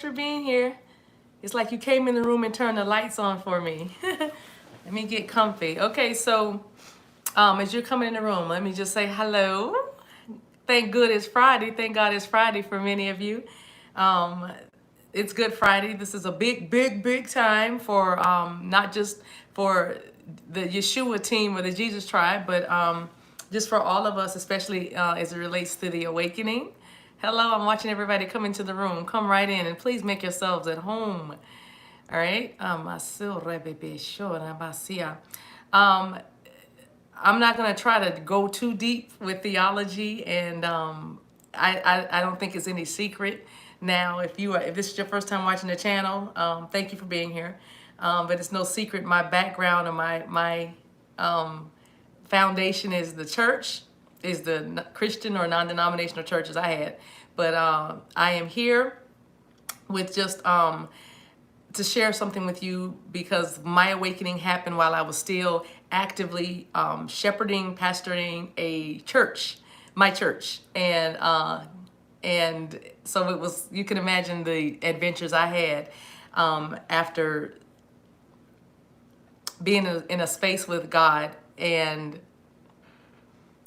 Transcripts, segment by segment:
for being here. It's like you came in the room and turned the lights on for me. Let me get comfy. Okay, so as you're coming in the room, let me just say hello. Thank good it's Friday. Thank God it's Friday for many of you. Um, it's Good Friday. This is a big time for not just for the Yeshua team or the Jesus tribe, but just for all of us, especially as it relates to the awakening. Hello, I'm watching everybody come into the room. Come right in and please make yourselves at home. All right. I'm not going to try to go too deep with theology, and I don't think it's any secret. Now, if this is your first time watching the channel, thank you for being here. But it's no secret. My background and my foundation is the church, is the Christian or non-denominational churches I had. But I am here with just to share something with you because my awakening happened while I was still actively shepherding, pastoring a church, my church, and so it was. You can imagine the adventures I had after being in a space with God and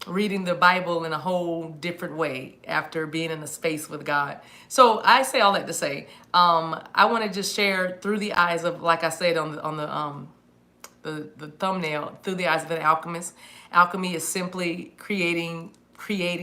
reading the Bible in a whole different way after being in a space with God. So I say all that to say, I want to just share through the eyes of, like I said on the thumbnail, through the eyes of an alchemist. Alchemy is simply creating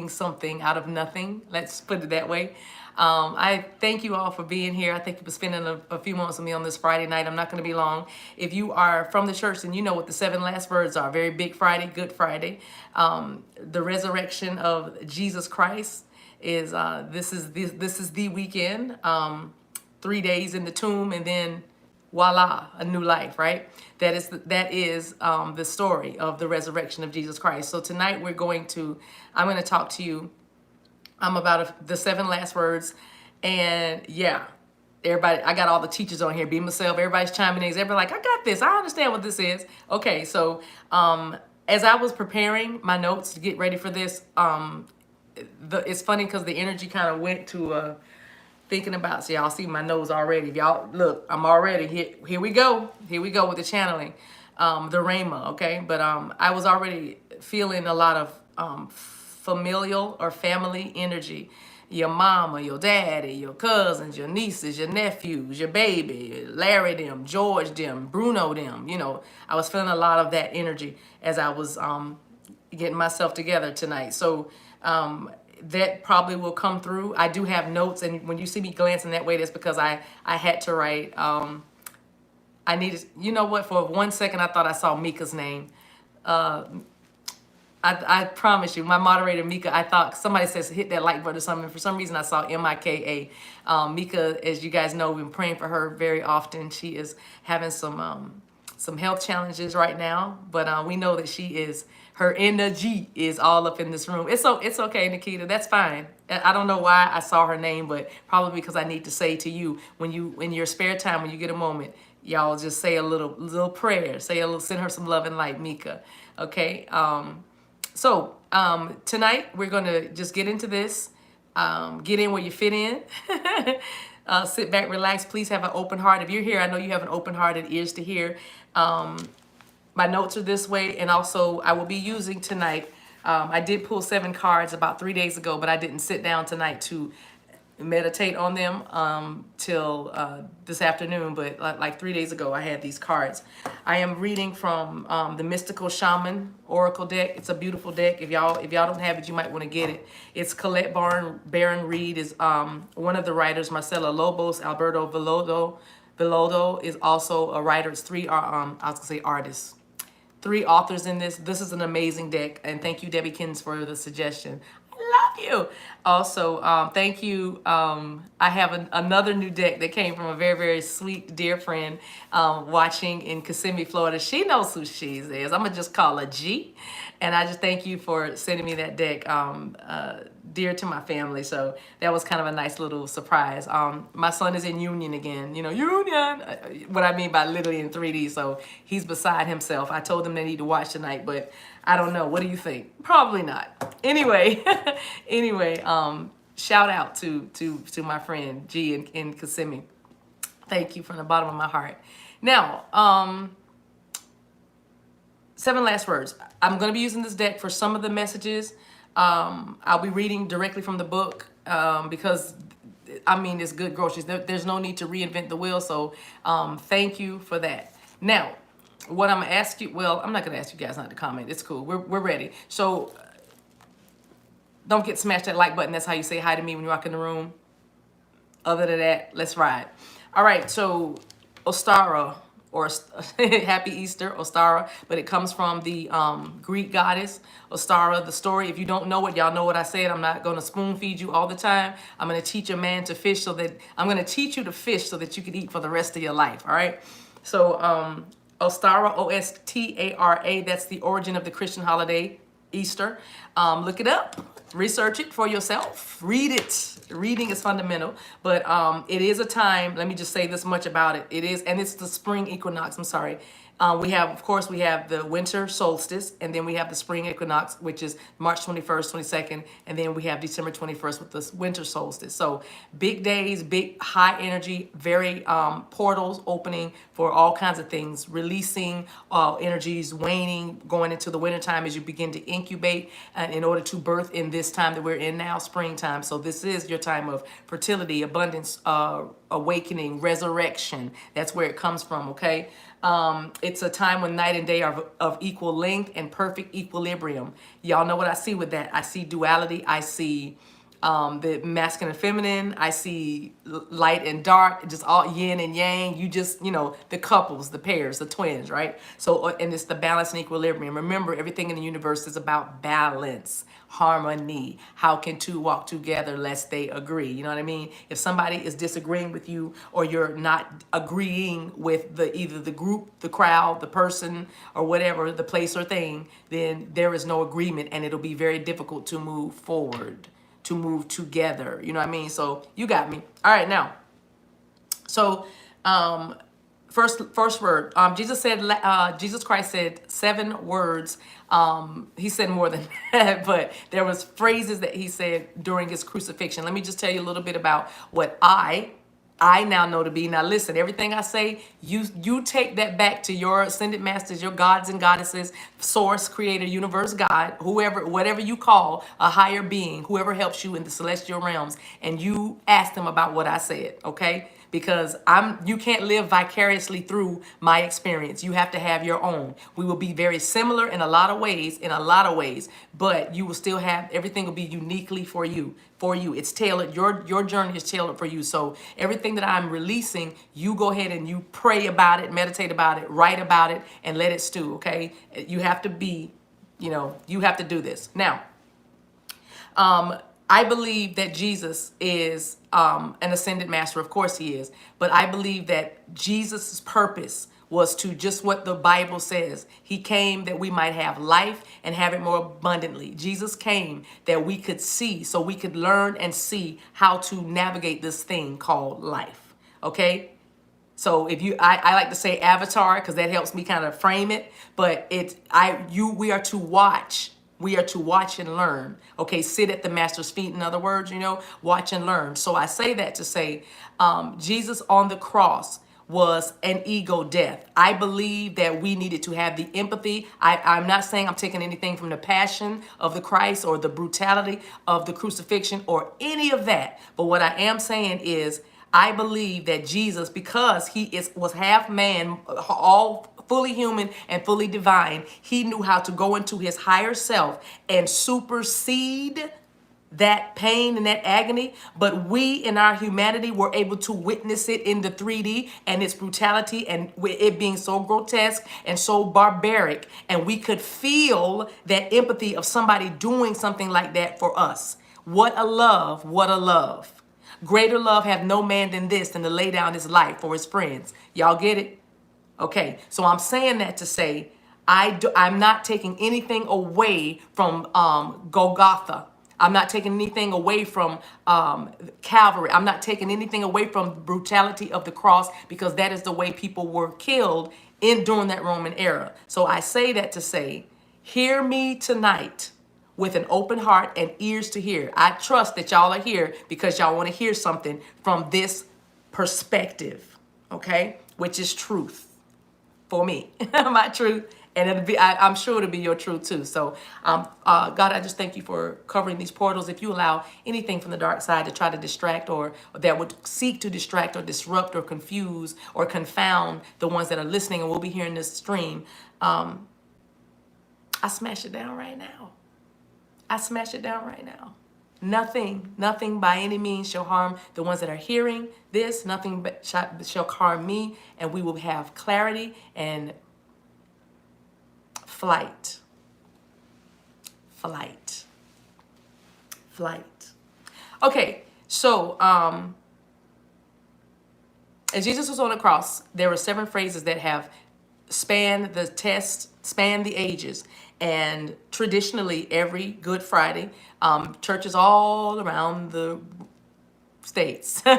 something out of nothing. Let's put it that way. I thank you all for being here. I thank you for spending a few moments with me on this Friday night. I'm not going to be long. If you are from the church, then you know what the 7 last words are. Very big Friday, Good Friday. The resurrection of Jesus Christ is this is the weekend. 3 days in the tomb, and then voila, a new life, right? That is the story of the resurrection of Jesus Christ. So tonight I'm going to talk to you about the 7 last words. And yeah, everybody, I got all the teachers on here, be myself, everybody's chiming in. Everybody's like, I got this, I understand what this is. Okay, so as I was preparing my notes to get ready for this, it's funny because the energy kind of went to thinking about, so y'all see my nose already. If y'all look, I'm already here we go with the channeling, the Rhema, okay? But I was already feeling a lot of familial or family energy. Your mama, your daddy, your cousins, your nieces, your nephews, your baby, Larry them, George them, Bruno them. You know, I was feeling a lot of that energy as I was getting myself together tonight. So that probably will come through. I do have notes, and when you see me glancing that way, that's because I had to write. I needed, you know what? For 1 second, I thought I saw Mika's name. I promise you, my moderator Mika, I thought somebody says hit that like button or something. For some reason, I saw Mika. Mika, as you guys know, we've been praying for her very often. She is having some health challenges right now, but we know that her energy is all up in this room. It's okay, Nikita. That's fine. I don't know why I saw her name, but probably because I need to say to you when in your spare time, when you get a moment, y'all just say a little prayer. Send her some love and light, Mika. Okay. So tonight we're gonna just get into this. Get in where you fit in. Sit back, relax. Please have an open heart. If you're here, I know you have an open heart and ears to hear. My notes are this way, and also I will be using tonight. I did pull 7 cards about 3 days ago, but I didn't sit down tonight to meditate on them till this afternoon. But like 3 days ago, I had these cards. I am reading from the Mystical Shaman Oracle deck. It's a beautiful deck. If y'all don't have it, you might want to get it. It's Colette Baron Reed is one of the writers. Marcela Lobos, Alberto Velodo is also a writer. It's 3 I was gonna say artists. 3 authors in this. This is an amazing deck, and thank you, Debbie Kins, for the suggestion. I love you. Also, thank you. I have another new deck that came from a very sweet dear friend watching in Kissimmee, Florida. She knows who she is. I'm gonna just call her G, and I just thank you for sending me that deck. Dear to my family, so that was kind of a nice little surprise. My son is in Union again, you know, Union, what I mean by literally in 3D, so he's beside himself. I told them they need to watch tonight, but I don't know. What do you think? Probably not. Anyway, shout out to my friend G in Kissimmee. Thank you from the bottom of my heart. Now, 7 last words. I'm going to be using this deck for some of the messages. I'll be reading directly from the book because, I mean, it's good groceries. There's no need to reinvent the wheel. So thank you for that. Now, what I'm going to ask you, well, I'm not going to ask you guys not to comment. It's cool. We're ready. So don't get smashed that like button. That's how you say hi to me when you walk in the room. Other than that, let's ride. All right, so Ostara, or Happy Easter, Ostara, but it comes from the Greek goddess Ostara. The story, if you don't know it, y'all know what I said. I'm not going to spoon feed you all the time. I'm going to teach a man to fish so that I'm going to teach you to fish so that you can eat for the rest of your life. All right. So Ostara, Ostara, that's the origin of the Christian holiday, Easter. Look it up. Research it for yourself. Read it. Reading is fundamental, but it is a time. Let me just say this much about it. It is, and it's the spring equinox. I'm sorry. We have, of course, we have the winter solstice, and then we have the spring equinox, which is March 21st, 22nd, and then we have December 21st with the winter solstice. So big days, big high energy, very portals opening for all kinds of things, releasing energies, waning, going into the wintertime as you begin to incubate in order to birth in this time that we're in now, springtime. So this is your time of fertility, abundance, awakening, resurrection. That's where it comes from, okay? It's a time when night and day are of equal length and perfect equilibrium. Y'all know what I see with that. I see duality. I see the masculine and feminine. I see light and dark, just all yin and yang. You just, the couples, the pairs, the twins, right? So, and it's the balance and equilibrium. Remember, everything in the universe is about balance, harmony. How can two walk together lest they agree? You know what I mean? If somebody is disagreeing with you, or you're not agreeing with either the group, the crowd, the person, or whatever, the place or thing, then there is no agreement, and it'll be very difficult to move forward, to move together. You know what I mean? So you got me. All right, now. So first word. Jesus Christ said 7 words. He said more than that, but there was phrases that he said during his crucifixion. Let me just tell you a little bit about what I now know to be. Now listen, everything I say, you take that back to your ascended masters, your gods and goddesses, source, creator, universe, God, whoever, whatever you call a higher being, whoever helps you in the celestial realms, and you ask them about what I said, okay? Because you can't live vicariously through my experience. You have to have your own. We will be very similar in a lot of ways, but you will still have, everything will be uniquely for you. It's tailored. Your journey is tailored for you. So everything that I'm releasing, you go ahead and you pray about it, meditate about it, write about it, and let it stew, okay? You have to be, you have to do this. Now, I believe that Jesus is an ascended master. Of course he is. But I believe that Jesus' purpose was to just what the Bible says. He came that we might have life and have it more abundantly. Jesus came that we could see, so we could learn and see how to navigate this thing called life. Okay? So if I like to say avatar because that helps me kind of frame it. But we are to watch. We are to watch and learn. Okay, sit at the master's feet, in other words, watch and learn. So I say that to say Jesus on the cross was an ego death. I believe that we needed to have the empathy. I'm not saying I'm taking anything from the passion of the Christ or the brutality of the crucifixion or any of that. But what I am saying is I believe that Jesus, because he was half man, all fully human and fully divine, he knew how to go into his higher self and supersede that pain and that agony. But we in our humanity were able to witness it in the 3D and its brutality and it being so grotesque and so barbaric. And we could feel that empathy of somebody doing something like that for us. What a love, what a love. Greater love hath no man than this, than to lay down his life for his friends. Y'all get it? Okay, so I'm saying that to say I'm not taking anything away from Golgotha. I'm not taking anything away from Calvary. I'm not taking anything away from the brutality of the cross, because that is the way people were killed during that Roman era. So I say that to say, hear me tonight. with an open heart and ears to hear. I trust that y'all are here because y'all want to hear something from this perspective, okay? Which is truth for me, my truth. And it'll be, I'm sure it'll be your truth too. So, God, I just thank you for covering these portals. If you allow anything from the dark side to try to distract or that would seek to distract or disrupt or confuse or confound the ones that are listening and will be hearing this stream, I smash it down right now. I smash it down right now. Nothing by any means shall harm the ones that are hearing this. Nothing shall harm me, and we will have clarity and flight. Okay, so as Jesus was on the cross, there were 7 phrases that have spanned the test, spanned the ages. And traditionally, every Good Friday, churches all around the states, I'm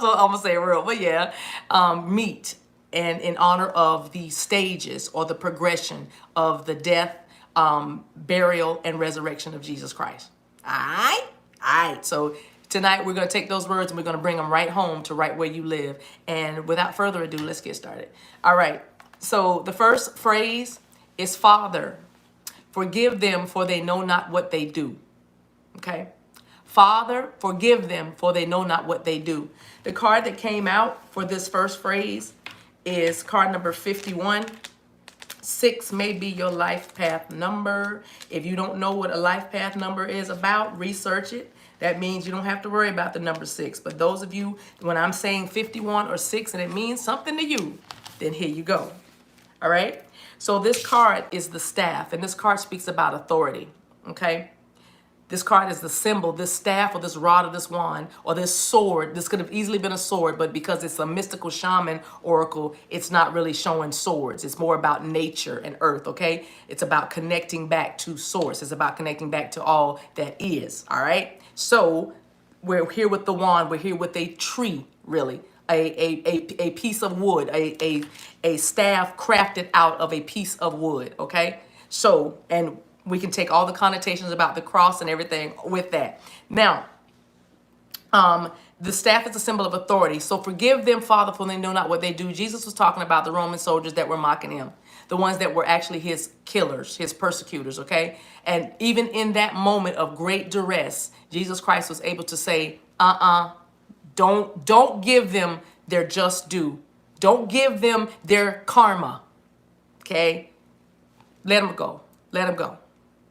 gonna say it real, but yeah, meet and in honor of the stages or the progression of the death, burial, and resurrection of Jesus Christ. All right. So tonight we're gonna take those words and we're gonna bring them right home to right where you live. And without further ado, let's get started. All right. So the first phrase is Father. Forgive them, for they know not what they do. Okay? Father, forgive them, for they know not what they do. The card that came out for this first phrase is card number 51. 6 may be your life path number. If you don't know what a life path number is about, research it. That means you don't have to worry about the number 6. But those of you, when I'm saying 51 or 6 and it means something to you, then here you go. All right? So this card is the staff, and this card speaks about authority, okay? This card is the symbol, this staff or this rod or this wand or this sword. This could have easily been a sword, but because it's a mystical shaman oracle, it's not really showing swords. It's more about nature and earth, okay? It's about connecting back to source. It's about connecting back to all that is, all right? So we're here with the wand. We're here with a tree, really. A piece of wood, a staff crafted out of a piece of wood, okay? So, and we can take all the connotations about the cross and everything with that. Now, the staff is a symbol of authority. So forgive them, Father, for they know not what they do. Jesus was talking about the Roman soldiers that were mocking him, the ones that were actually his killers, his persecutors, okay? And even in that moment of great duress, Jesus Christ was able to say, Don't give them their just due. Don't give them their karma. Okay? Let them go. Let them go.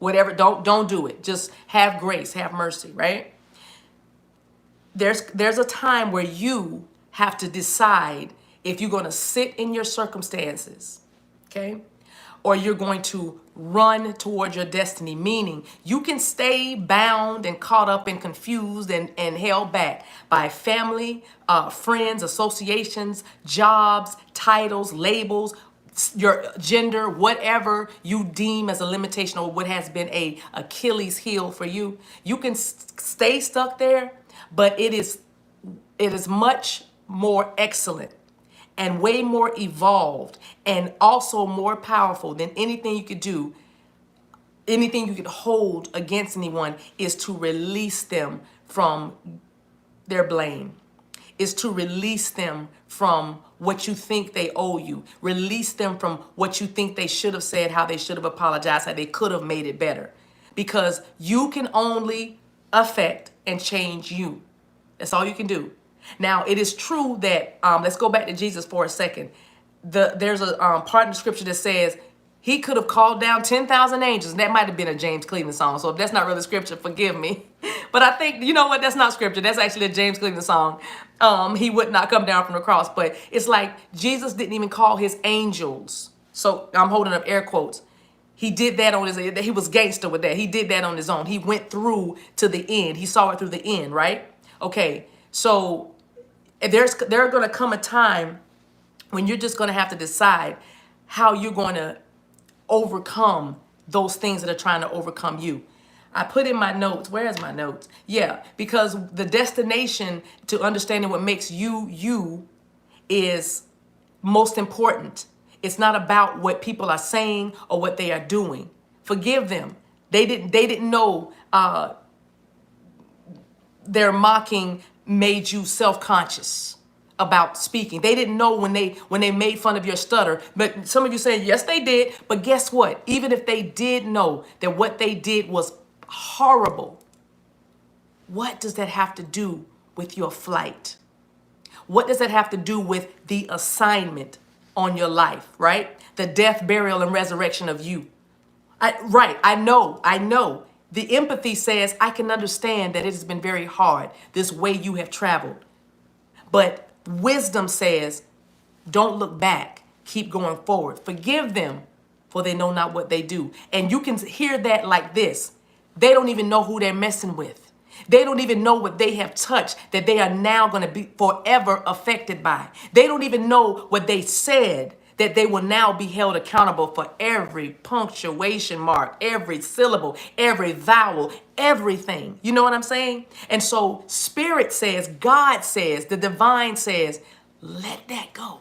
Whatever, don't do it. Just have grace, have mercy, right? There's a time where you have to decide if you're going to sit in your circumstances, okay? Or you're going to run towards your destiny, meaning you can stay bound and caught up and confused and held back by family, friends, associations, jobs, titles, labels, your gender, whatever you deem as a limitation or what has been a Achilles heel for you. You can stay stuck there, but it is much more excellent and way more evolved and also more powerful than anything you could do, anything you could hold against anyone, is to release them from their blame, is to release them from what you think they owe you, release them from what you think they should have said, how they should have apologized, how they could have made it better. Because you can only affect and change you. That's all you can do. Now, it is true that, let's go back to Jesus for a second. There's a part in the scripture that says he could have called down 10,000 angels. That might have been a James Cleveland song. So if that's not really scripture, forgive me. But I think, you know what, that's not scripture. That's actually a James Cleveland song. He would not come down from the cross. But it's like Jesus didn't even call his angels. So I'm holding up air quotes. He did that on his own. He was gangster with that. He did that on his own. He went through to the end. He saw it through the end, right? Okay, so there's going to come a time when you're just going to have to decide how you're going to overcome those things that are trying to overcome you. I put in my notes. Where's my notes? Yeah, because the destination to understanding what makes you, you is most important. It's not about what people are saying or what they are doing. Forgive them. They didn't know their mocking made you self-conscious about speaking. They didn't know when they made fun of your stutter. But some of you saying, yes, they did. But guess what? Even if they did know that what they did was horrible, what does that have to do with your flight? What does that have to do with the assignment on your life, right? The death, burial, and resurrection of you. I know. The empathy says, I can understand that it has been very hard, this way you have traveled. But wisdom says, don't look back. Keep going forward. Forgive them, for they know not what they do. And you can hear that like this. They don't even know who they're messing with. They don't even know what they have touched that they are now going to be forever affected by. They don't even know what they said that they will now be held accountable for every punctuation mark, every syllable, every vowel, everything. You know what I'm saying? And so Spirit says, God says, the divine says, let that go.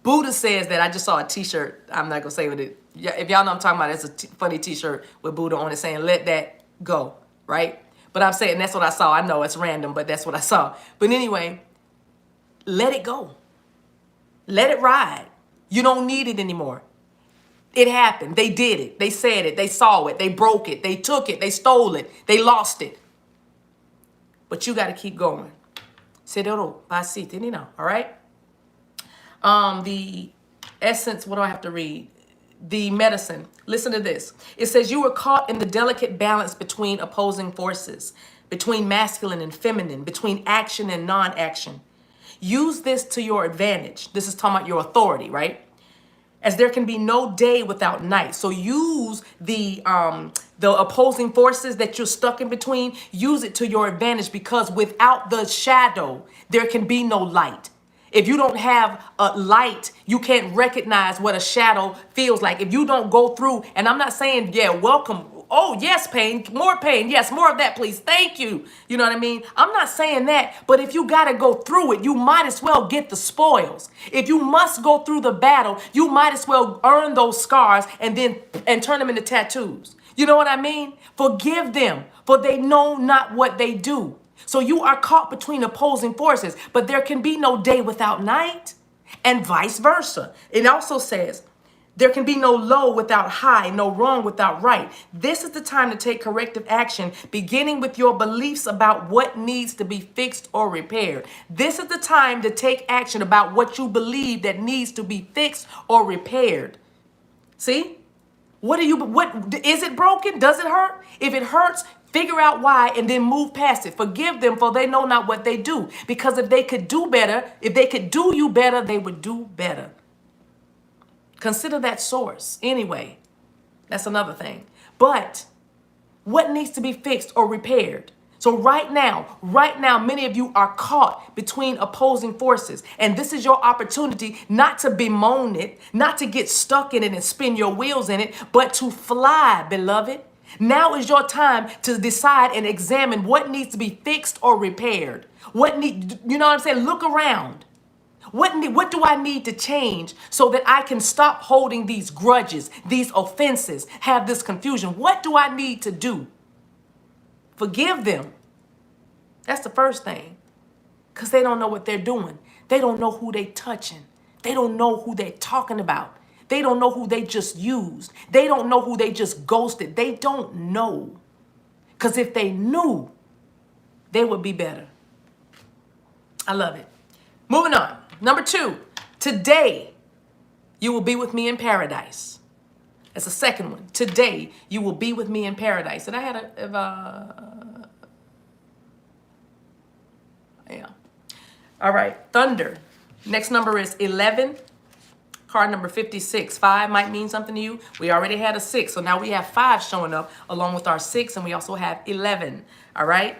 Buddha says that. I just saw a t-shirt. I'm not going to say what it. If y'all know what I'm talking about, it's a funny t-shirt with Buddha on it saying, let that go, right? But I'm saying that's what I saw. I know it's random, but that's what I saw. But anyway, let it go. Let it ride. You don't need it anymore. It happened. They did it. They said it. They saw it. They broke it. They took it. They stole it. They lost it. But you got to keep going. All right? The essence, what do I have to read? The medicine. Listen to this. It says you were caught in the delicate balance between opposing forces, between masculine and feminine, between action and non-action. Use this to your advantage. This is talking about your authority, right? As there can be no day without night. So use the opposing forces that you're stuck in between. Use it to your advantage, because without the shadow, there can be no light. If you don't have a light, you can't recognize what a shadow feels like. If you don't go through, and I'm not saying, yeah, welcome. Oh, yes, pain, more pain. Yes, more of that, please. Thank you. You know what I mean? I'm not saying that, but if you got to go through it, you might as well get the spoils. If you must go through the battle, you might as well earn those scars and turn them into tattoos. You know what I mean? Forgive them, for they know not what they do. So you are caught between opposing forces, but there can be no day without night, and vice versa. It also says, there can be no low without high, no wrong without right. This is the time to take corrective action, beginning with your beliefs about what needs to be fixed or repaired. This is the time to take action about what you believe that needs to be fixed or repaired. See? What is it broken? Does it hurt? If it hurts, figure out why and then move past it. Forgive them, for they know not what they do. Because if they could do better, if they could do you better, they would do better. Consider that source. Anyway, that's another thing. But what needs to be fixed or repaired? So right now, many of you are caught between opposing forces. And this is your opportunity not to bemoan it, not to get stuck in it and spin your wheels in it, but to fly, beloved. Now is your time to decide and examine what needs to be fixed or repaired. You know what I'm saying? Look around. What do I need to change so that I can stop holding these grudges, these offenses, have this confusion? What do I need to do? Forgive them. That's the first thing. Because they don't know what they're doing. They don't know who they're touching. They don't know who they're talking about. They don't know who they just used. They don't know who they just ghosted. They don't know. Because if they knew, they would be better. I love it. Moving on. Number 2, today you will be with me in paradise. That's the second one. Today you will be with me in paradise. And I had yeah. All right. Thunder. Next number is 11. Card number 56. 5 might mean something to you. We already had a 6. So now we have 5 showing up along with our 6. And we also have 11. All right.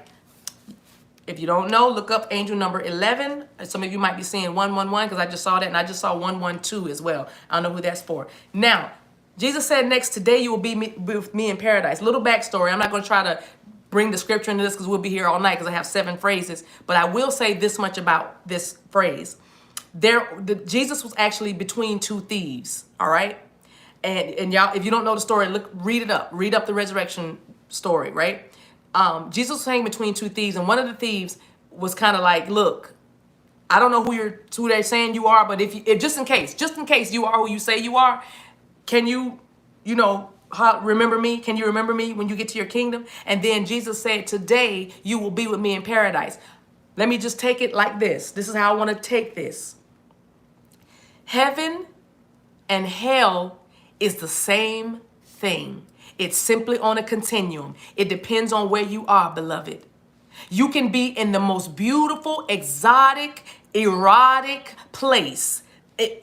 If you don't know, look up angel number 11. Some of you might be seeing 111 because I just saw that. And I just saw 112 as well. I don't know who that's for. Now, Jesus said next, today you will be with me in paradise. Little backstory. I'm not going to try to bring the scripture into this because we'll be here all night because I have 7 phrases. But I will say this much about this phrase. Jesus was actually between 2 thieves. All right. And y'all, if you don't know the story, read up the resurrection story, right? Jesus was hanging between two thieves, and one of the thieves was kind of like, look, I don't know who they're saying you are, but if just in case you are who you say you are, can you, remember me? Can you remember me when you get to your kingdom? And then Jesus said, today you will be with me in paradise. Let me just take it like this. This is how I want to take this. Heaven and hell is the same thing. It's simply on a continuum. It depends on where you are, beloved. You can be in the most beautiful, exotic, erotic place,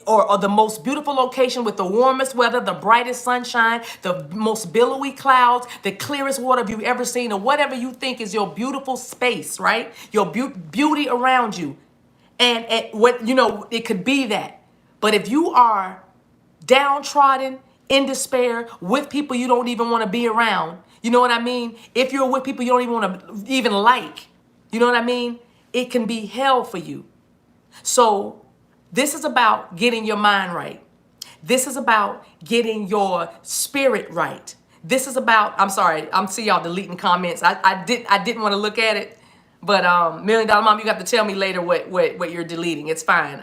or the most beautiful location with the warmest weather, the brightest sunshine, the most billowy clouds, the clearest water you've ever seen, or whatever you think is your beautiful space, right? Your beauty around you. And it could be that. But if you are downtrodden, in despair, with people you don't even want to be around, you know what I mean? If you're with people you don't even want to even like, you know what I mean? It can be hell for you. So this is about getting your mind right. This is about getting your spirit right. This is about, I'm sorry, I'm seeing y'all deleting comments. I didn't want to look at it, but $1 Million Mom, you got to tell me later what you're deleting. It's fine.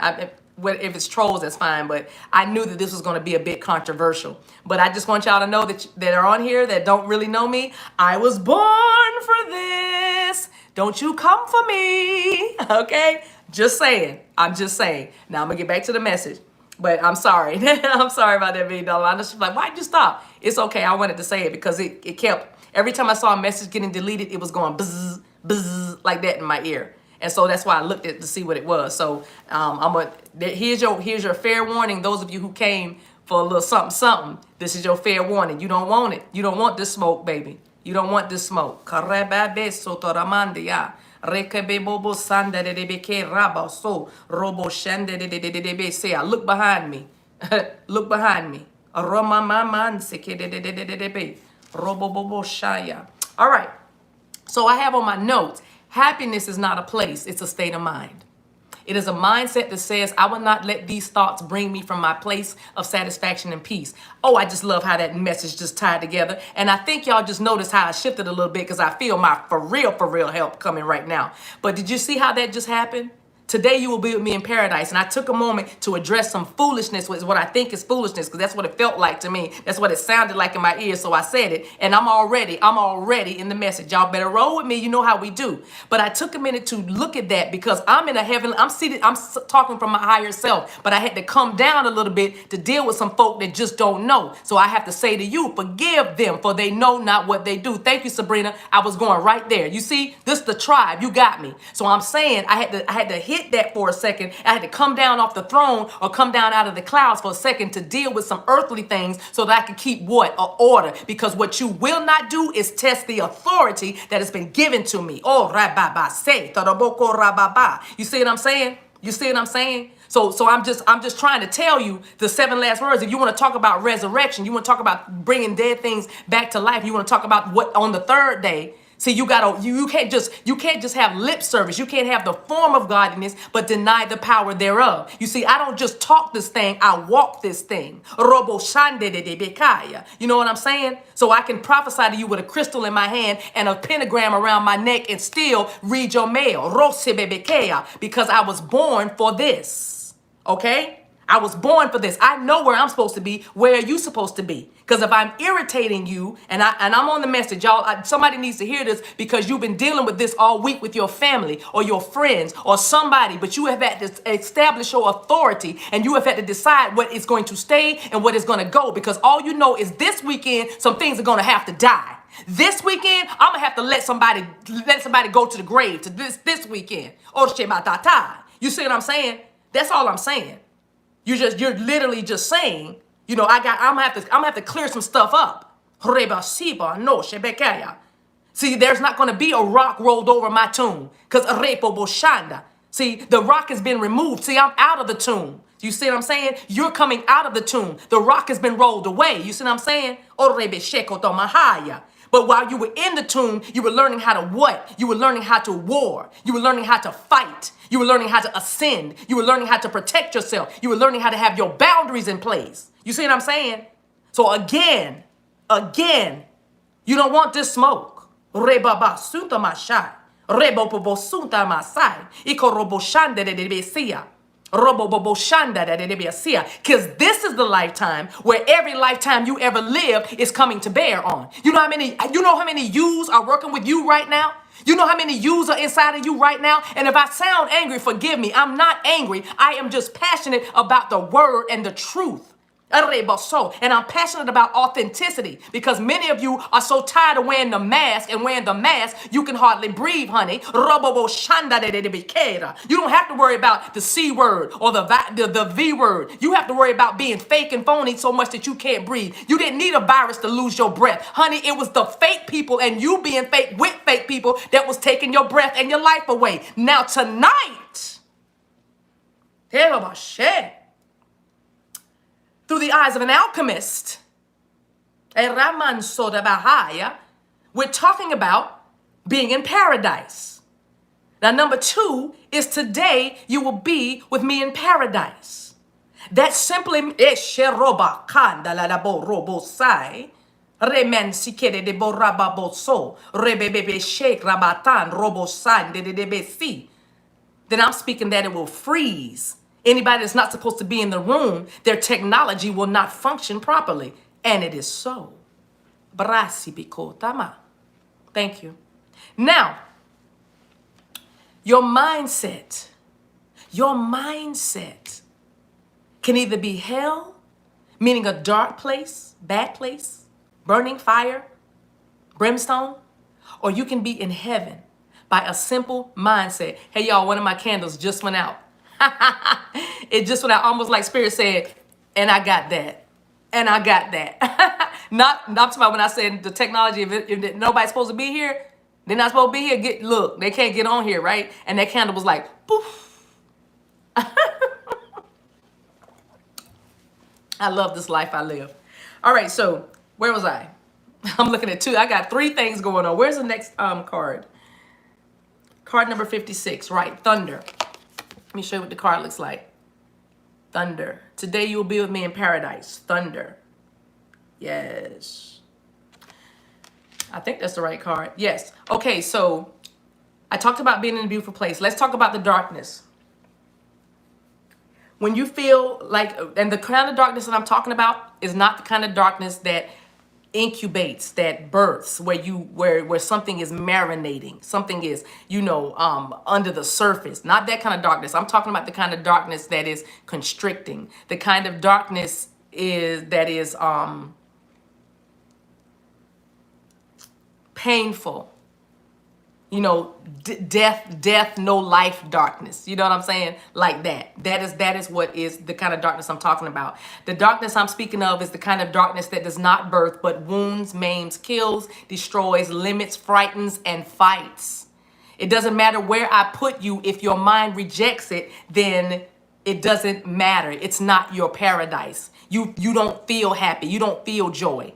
If it's trolls, that's fine. But I knew that this was going to be a bit controversial. But I just want y'all to know that are on here that don't really know me. I was born for this. Don't you come for me. Okay? Just saying. I'm just saying. Now I'm going to get back to the message. But I'm sorry. I'm sorry about that $1 Million. I'm just like, why'd you stop? It's okay. I wanted to say it because it kept, every time I saw a message getting deleted, it was going buzz, buzz, like that in my ear. And so that's why I looked at to see what it was. So here's your fair warning. Those of you who came for a little something, this is your fair warning. You don't want it. You don't want this smoke, baby. You don't want this smoke. Look behind me. Look behind me. All right. So I have on my notes, happiness is not a place, it's a state of mind. It is a mindset that says, I will not let these thoughts bring me from my place of satisfaction and peace. Oh, I just love how that message just tied together. And I think y'all just noticed how I shifted a little bit because I feel my for real help coming right now. But did you see how that just happened? Today you will be with me in paradise. And I took a moment to address some foolishness, which is what I think is foolishness, because that's what it felt like to me. That's what it sounded like in my ears. So I said it, and I'm already in the message. Y'all better roll with me. You know how we do. But I took a minute to look at that because I'm in a heaven. I'm seated. I'm talking from my higher self. But I had to come down a little bit to deal with some folk that just don't know. So I have to say to you, forgive them, for they know not what they do. Thank you, Sabrina. I was going right there. You see, this is the tribe. You got me. So I'm saying I had to hit that for a second. I had to come down off the throne or come down out of the clouds for a second to deal with some earthly things so that I could keep what? An order. Because what you will not do is test the authority that has been given to me. Oh, rababa say, taraboko rababa. You see what I'm saying? You see what I'm saying? So I'm just trying to tell you the 7 last words. If you want to talk about resurrection, you want to talk about bringing dead things back to life, you want to talk about what on the third day. See, you can't just have lip service. You can't have the form of godliness, but deny the power thereof. You see, I don't just talk this thing, I walk this thing. Robo shande de bekaya. You know what I'm saying? So I can prophesy to you with a crystal in my hand and a pentagram around my neck and still read your mail. Rose bebekea, because I was born for this. Okay? I was born for this. I know where I'm supposed to be. Where are you supposed to be? Because if I'm irritating you, and I'm on the message, y'all, somebody needs to hear this because you've been dealing with this all week with your family or your friends or somebody, but you have had to establish your authority and you have had to decide what is going to stay and what is going to go, because all you know is this weekend, some things are going to have to die. This weekend, I'm going to have to let somebody go to the grave to this weekend. You see what I'm saying? That's all I'm saying. You're literally just saying, I'm gonna have to clear some stuff up. See, there's not gonna be a rock rolled over my tomb. See, the rock has been removed. See, I'm out of the tomb. You see what I'm saying? You're coming out of the tomb. The rock has been rolled away. You see what I'm saying? But while you were in the tomb, you were learning how to what? You were learning how to war. You were learning how to fight. You were learning how to ascend. You were learning how to protect yourself. You were learning how to have your boundaries in place. You see what I'm saying? So again, you don't want this smoke. Rebaba sunta mashai. Rebobo sunta masai. Iko robo shanda de besia. Robo shanda de besia. Because this is the lifetime where every lifetime you ever live is coming to bear on. You know how many yous are working with you right now? You know how many yous are inside of you right now? And if I sound angry, forgive me. I'm not angry. I am just passionate about the word and the truth. And I'm passionate about authenticity because many of you are so tired of wearing the mask, and wearing the mask, you can hardly breathe, honey. You don't have to worry about the C word or the V word. You have to worry about being fake and phony so much that you can't breathe. You didn't need a virus to lose your breath. Honey, it was the fake people and you being fake with fake people that was taking your breath and your life away. Now tonight, through the eyes of an alchemist, we're talking about being in paradise. Now, number 2 is today you will be with me in paradise. That simply then I'm speaking that it will freeze. Anybody that's not supposed to be in the room, their technology will not function properly. And it is so. Thank you. Now, your mindset can either be hell, meaning a dark place, bad place, burning fire, brimstone, or you can be in heaven by a simple mindset. Hey, y'all, one of my candles just went out. It just went out, almost like Spirit said, and I got that. And I got that. not talking about when I said the technology, if nobody's supposed to be here, they're not supposed to be here. Look, they can't get on here, right? And that candle was like, poof. I love this life I live. All right, so where was I? I'm looking at 2. I got 3 things going on. Where's the next card? Card number 56, right? Thunder. Let me show you what the card looks like. Thunder. Today you will be with me in paradise. Thunder. Yes. I think that's the right card. Yes. Okay, so I talked about being in a beautiful place. Let's talk about the darkness. When you feel like, and the kind of darkness that I'm talking about is not the kind of darkness that incubates, that births, where something is marinating, something is, under the surface. Not that kind of darkness. I'm talking about the kind of darkness that is constricting. The kind of darkness that is painful. Death, no life darkness. You know what I'm saying? Like that. That is what is the kind of darkness I'm talking about. The darkness I'm speaking of is the kind of darkness that does not birth, but wounds, maims, kills, destroys, limits, frightens, and fights. It doesn't matter where I put you. If your mind rejects it, then it doesn't matter. It's not your paradise. You don't feel happy. You don't feel joy.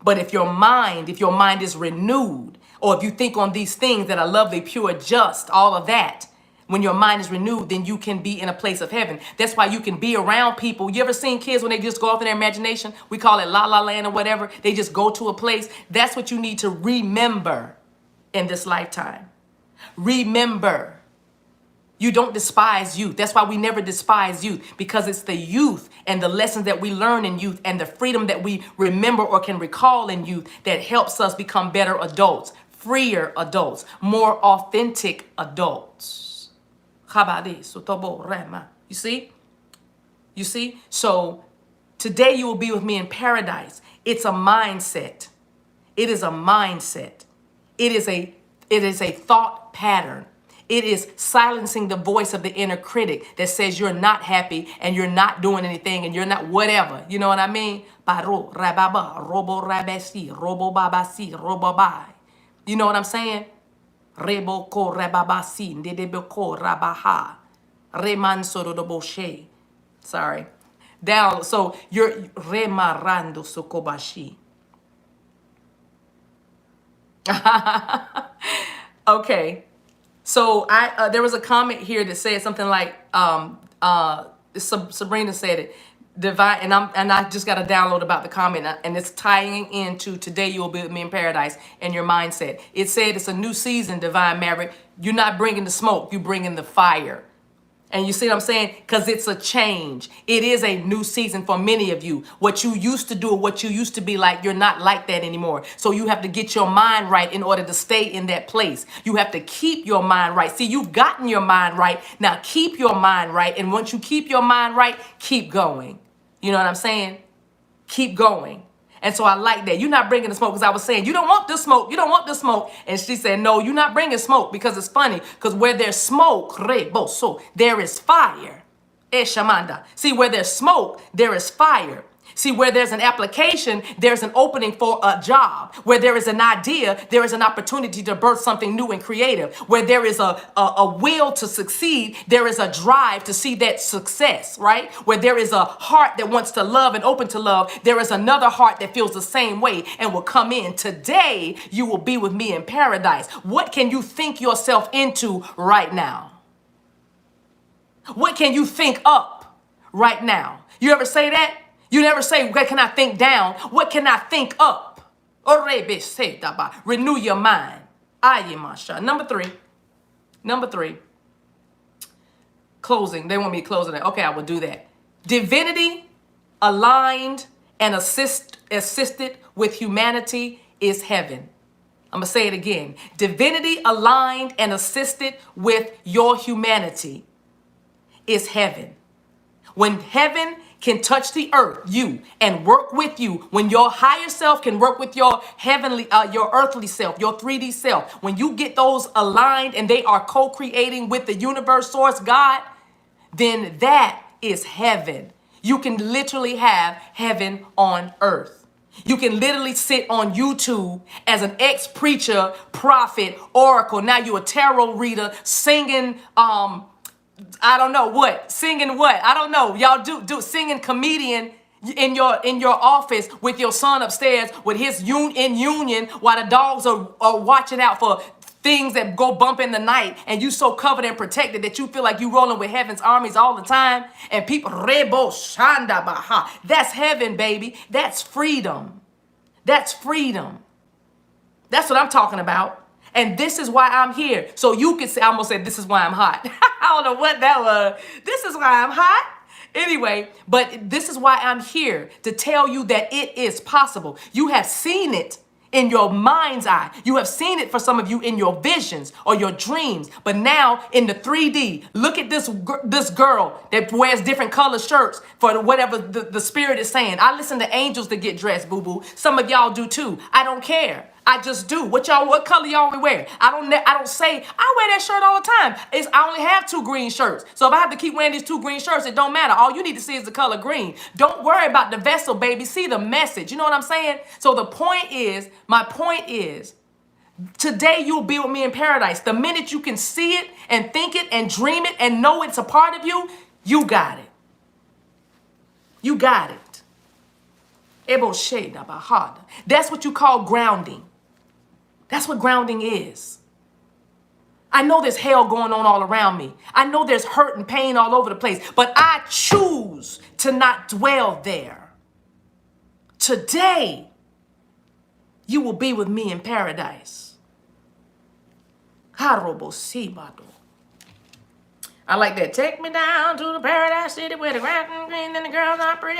But if your mind is renewed, or if you think on these things that are lovely, pure, just, all of that, when your mind is renewed, then you can be in a place of heaven. That's why you can be around people. You ever seen kids when they just go off in their imagination? We call it la la land or whatever. They just go to a place. That's what you need to remember in this lifetime. Remember. You don't despise youth. That's why we never despise youth, because it's the youth and the lessons that we learn in youth and the freedom that we remember or can recall in youth that helps us become better adults, freer adults, more authentic adults. You see? You see? So today you will be with me in paradise. It's a mindset. It is a mindset. It is a thought pattern. It is silencing the voice of the inner critic that says you're not happy and you're not doing anything and you're not whatever. You know what I mean? You know what I'm saying? Sorry. Down. So you're remarando sokobashi. Okay. So there was a comment here that said something like, Sabrina said it. divine, and I just got a download about the comment, and it's tying into today you will be with me in paradise and your mindset. It said it's a new season, Divine Maverick. You're not bringing the smoke, you bringing the fire. And you see what I'm saying? Because it's a change. It is a new season for many of you. What you used to do or what you used to be like, you're not like that anymore. So you have to get your mind right in order to stay in that place. You have to keep your mind right. See, you've gotten your mind right. Now keep your mind right. And once you keep your mind right, keep going. You know what I'm saying? Keep going. And so I like that. You're not bringing the smoke, because I was saying, you don't want the smoke. You don't want the smoke. And she said, no, you're not bringing smoke, because it's funny. Because where there's smoke, there is fire. Shamanda. See, where there's smoke, there is fire. See, where there's an application, there's an opening for a job. Where there is an idea, there is an opportunity to birth something new and creative. Where there is a will to succeed, there is a drive to see that success, right? Where there is a heart that wants to love and open to love, there is another heart that feels the same way and will come in. Today, you will be with me in paradise. What can you think yourself into right now? What can you think up right now? You ever say that? You never say, what can I think down? What can I think up? Renew your mind. Number three, closing. They want me to close it. Okay, I will do that. Divinity aligned and assisted with humanity is heaven. I'm going to say it again. Divinity aligned and assisted with your humanity is heaven. When heaven can touch the earth, you, and work with you, when your higher self can work with your heavenly, your earthly self, your 3D self, when you get those aligned and they are co-creating with the universe source, God, then that is heaven. You can literally have heaven on earth. You can literally sit on YouTube as an ex-preacher, prophet, oracle. Now you're a tarot reader singing, I don't know what, singing what, I don't know. Y'all do singing comedian in your office with your son upstairs with his in union while the dogs are watching out for things that go bump in the night, and you so covered and protected that you feel like you rolling with heaven's armies all the time, and people rebo shanda baha. That's heaven, baby. That's freedom. That's freedom. That's what I'm talking about. And this is why I'm here. So you can say, I almost said, this is why I'm hot. I don't know what that was. This is why I'm hot. Anyway, but this is why I'm here, to tell you that it is possible. You have seen it in your mind's eye. You have seen it for some of you in your visions or your dreams. But now in the 3D, look at this girl that wears different color shirts for whatever the spirit is saying. I listen to angels that get dressed, boo-boo. Some of y'all do too. I don't care. I just do. What color y'all wear? I don't say, I wear that shirt all the time. I only have 2 green shirts. So if I have to keep wearing these 2 green shirts, it don't matter. All you need to see is the color green. Don't worry about the vessel, baby. See the message. You know what I'm saying? So my point is, today you'll be with me in paradise. The minute you can see it and think it and dream it and know it's a part of you, you got it. You got it. That's what you call grounding. That's what grounding is. I know there's hell going on all around me. I know there's hurt and pain all over the place, but I choose to not dwell there. Today, you will be with me in paradise. I like that. Take me down to the paradise city where the grass is green and the girls are pretty.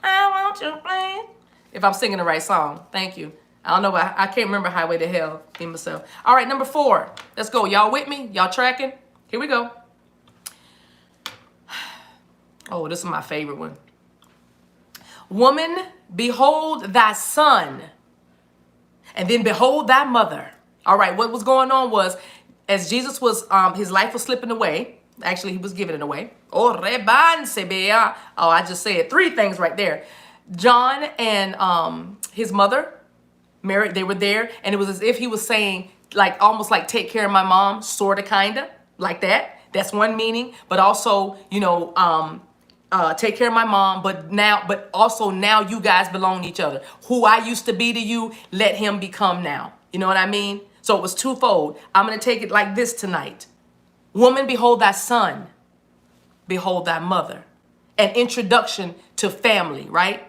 I want you playing. If I'm singing the right song, thank you. I don't know, but I can't remember Highway to Hell in myself. All right, number 4. Let's go. Y'all with me? Y'all tracking? Here we go. Oh, this is my favorite one. Woman, behold thy son, and then behold thy mother. All right, what was going on was, as Jesus was, his life was slipping away. Actually, he was giving it away. Oh, I just said 3 things right there. John and his mother, Mary, they were there, and it was as if he was saying, like, almost like, take care of my mom, sort of, kind of, like that. That's one meaning. But also, you know, take care of my mom, but also now you guys belong to each other. Who I used to be to you, let him become now. You know what I mean? So it was twofold. I'm going to take it like this tonight. Woman, behold thy son. Behold thy mother. an introduction to family, right?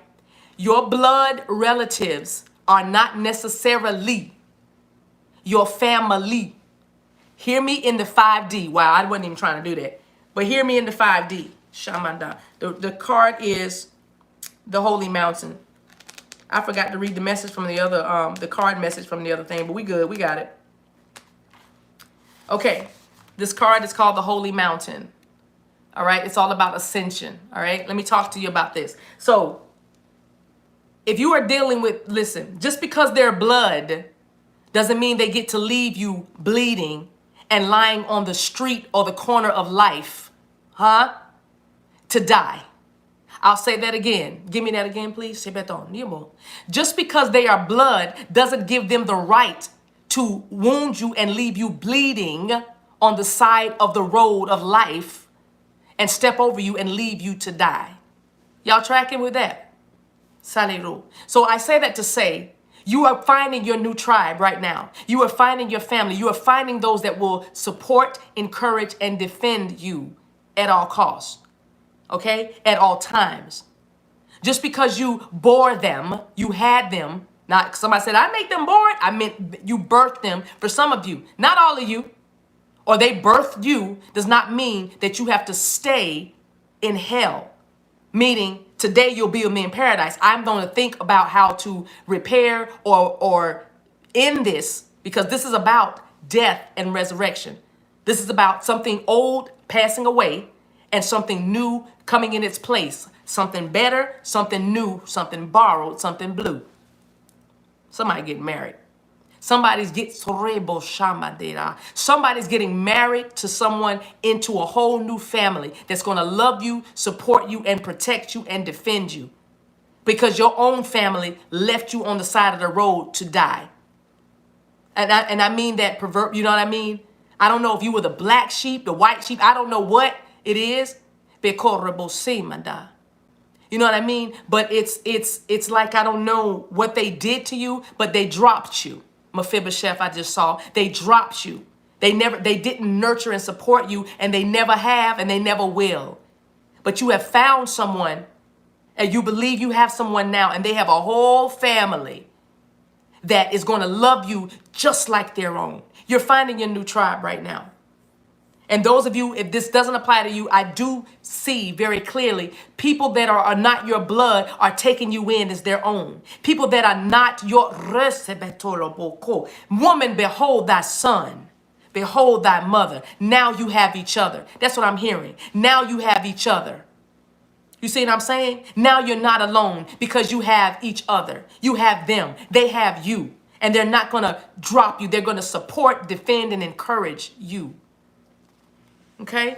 Your blood relatives are not necessarily your family. Hear me in the 5D. Wow, I wasn't even trying to do that. But hear me in the 5D. Shamanda. The card is the Holy Mountain. I forgot to read the message from the other, the card message from the other thing, but we good. We got it. Okay. This card is called the Holy Mountain. All right. It's all about ascension. All right. Let me talk to you about this. So if you are dealing with, listen, just because they're blood doesn't mean they get to leave you bleeding and lying on the street or the corner of life, to die. I'll say that again. Give me that again, please. Just because they are blood doesn't give them the right to wound you and leave you bleeding on the side of the road of life and step over you and leave you to die. Y'all tracking with that? Saliru. So I say that to say, you are finding your new tribe right now. You are finding your family. You are finding those that will support, encourage, and defend you at all costs. Okay? At all times. Just because you bore them, you had them. Not somebody said, I make them born. I meant you birthed them. For some of you, not all of you, or they birthed you, does not mean that you have to stay in hell. Meaning, today you'll be with me in paradise. I'm going to think about how to repair or end this, because this is about death and resurrection. This is about something old passing away and something new coming in its place. Something better, something new, something borrowed, something blue. Somebody get married. Somebody's getting married to someone into a whole new family that's going to love you, support you, and protect you and defend you. Because your own family left you on the side of the road to die. And I mean that proverb, you know what I mean? I don't know if you were the black sheep, the white sheep. I don't know what it is. You know what I mean? But it's like, I don't know what they did to you, but they dropped you. Mephibosheth, I just saw, they dropped you. They didn't nurture and support you, and they never have, and they never will. But you have found someone, and you believe you have someone now, and they have a whole family that is going to love you just like their own. You're finding your new tribe right now. And those of you, if this doesn't apply to you, I do see very clearly people that are not your blood are taking you in as their own. People that are not your woman, behold thy son, behold thy mother. Now you have each other. That's what I'm hearing. Now you have each other. You see what I'm saying? Now you're not alone because you have each other. You have them. They have you. And they're not going to drop you. They're going to support, defend, and encourage you. Okay?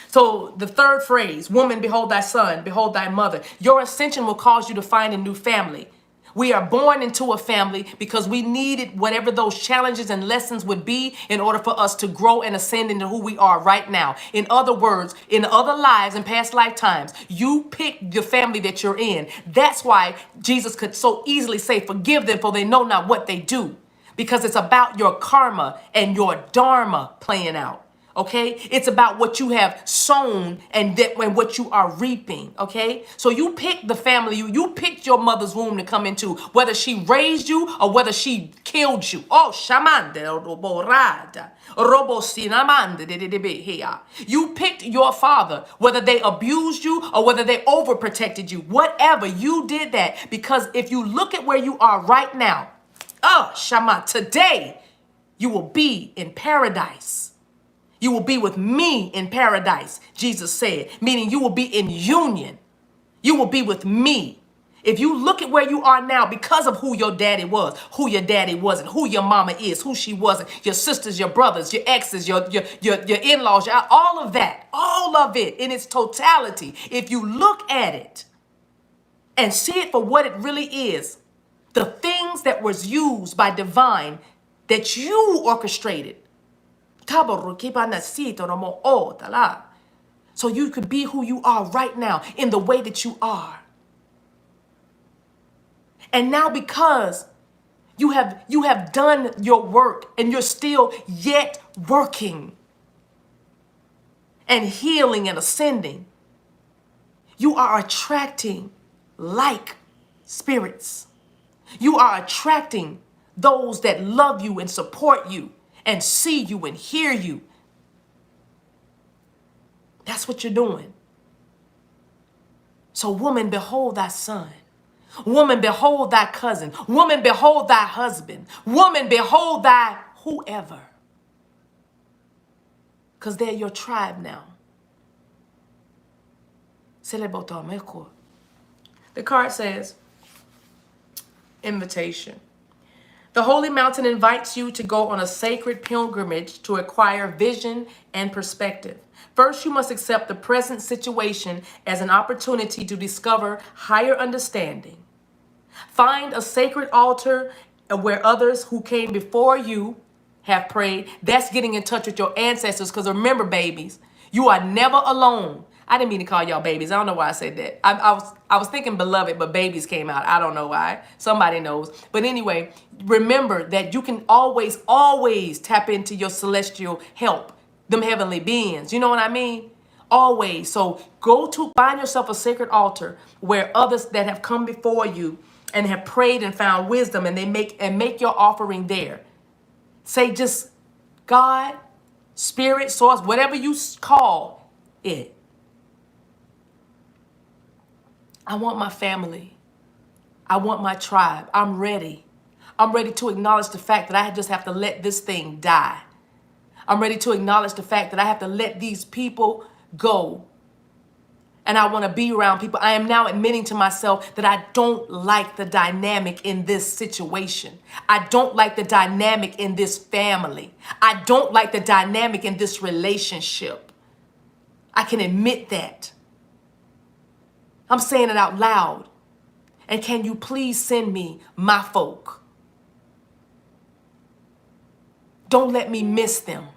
So the third phrase, woman, behold thy son, behold thy mother. Your ascension will cause you to find a new family. We are born into a family because we needed whatever those challenges and lessons would be in order for us to grow and ascend into who we are right now. In other words, in other lives and past lifetimes, you pick the family that you're in. That's why Jesus could so easily say, forgive them for they know not what they do. Because it's about your karma and your dharma playing out. Okay, it's about what you have sown and what you are reaping. Okay, so you pick the family, you picked your mother's womb to come into, whether she raised you or whether she killed you. Oh, Shaman you picked your father, whether they abused you or whether they overprotected you. Whatever, you did that, because if you look at where you are right now, oh, Shaman, today you will be in paradise. You will be with me in paradise, Jesus said, meaning you will be in union. You will be with me. If you look at where you are now because of who your daddy was, who your daddy wasn't, who your mama is, who she wasn't, your sisters, your brothers, your exes, your in-laws, all of that, all of it in its totality. If you look at it and see it for what it really is, the things that was used by divine that you orchestrated, so you could be who you are right now in the way that you are. And now because you have done your work and you're still yet working and healing and ascending, You are attracting like spirits. You are attracting those that love you and support you and see you and hear you. That's what you're doing. So, woman, behold thy son. Woman, behold thy cousin. Woman, behold thy husband. Woman, behold thy whoever. Because they're your tribe now. The card says, invitation. The holy mountain invites you to go on a sacred pilgrimage to acquire vision and perspective. First, you must accept the present situation as an opportunity to discover higher understanding. Find a sacred altar where others who came before you have prayed. That's getting in touch with your ancestors, because remember, babies, you are never alone. I didn't mean to call y'all babies. I don't know why I said that. I was thinking beloved, but babies came out. I don't know why. Somebody knows. But anyway, remember that you can always tap into your celestial help, them heavenly beings. You know what I mean? Always. So find yourself a sacred altar where others that have come before you and have prayed and found wisdom, and make your offering there. Say just God, spirit, source, whatever you call it. I want my family. I want my tribe. I'm ready. I'm ready to acknowledge the fact that I just have to let this thing die. I'm ready to acknowledge the fact that I have to let these people go. And I want to be around people. I am now admitting to myself that I don't like the dynamic in this situation. I don't like the dynamic in this family. I don't like the dynamic in this relationship. I can admit that. I'm saying it out loud. And can you please send me my folk? Don't let me miss them.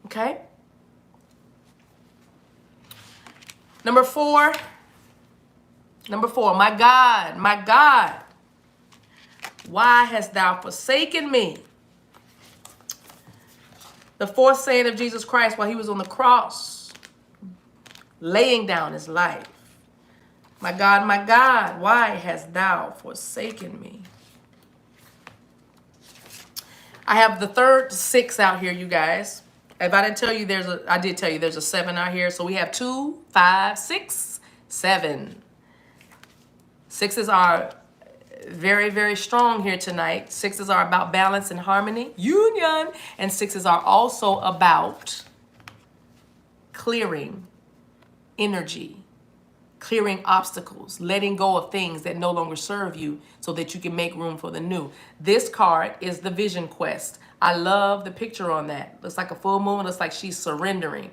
Okay? Number four, my God, why hast thou forsaken me? The fourth saying of Jesus Christ while he was on the cross, laying down his life. My God, why hast thou forsaken me? I have the third 6 out here, you guys. If I didn't tell you, I did tell you there's a 7 out here. So we have 2, 5, 6, 7. 6s are very, very strong here tonight. 6s are about balance and harmony, union. And 6s are also about clearing energy, clearing obstacles, letting go of things that no longer serve you so that you can make room for the new. This card is the vision quest. I love the picture on that. Looks like a full moon. Looks like she's surrendering.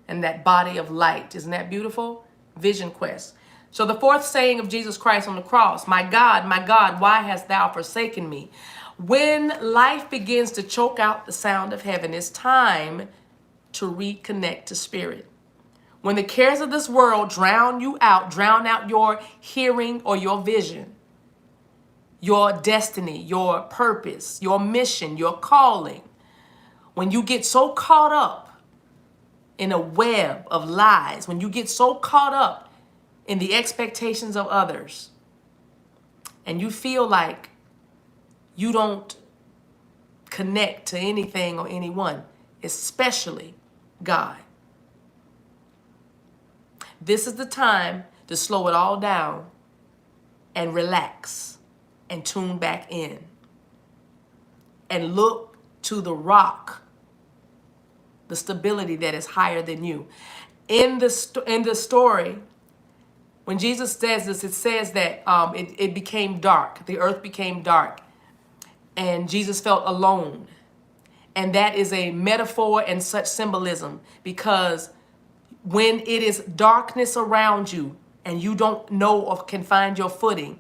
And that body of light. Isn't that beautiful? Vision quest. So the fourth saying of Jesus Christ on the cross, my God, why hast thou forsaken me? When life begins to choke out the sound of heaven, it's time to reconnect to spirit. When the cares of this world drown out your hearing or your vision, your destiny, your purpose, your mission, your calling. When you get so caught up in a web of lies, when you get so caught up in the expectations of others, and you feel like you don't connect to anything or anyone, especially God, this is the time to slow it all down and relax and tune back in and look to the rock, the stability that is higher than you. In the story, when Jesus says this, it says that it became dark. The earth became dark and Jesus felt alone. And that is a metaphor and such symbolism, because when it is darkness around you and you don't know or can find your footing,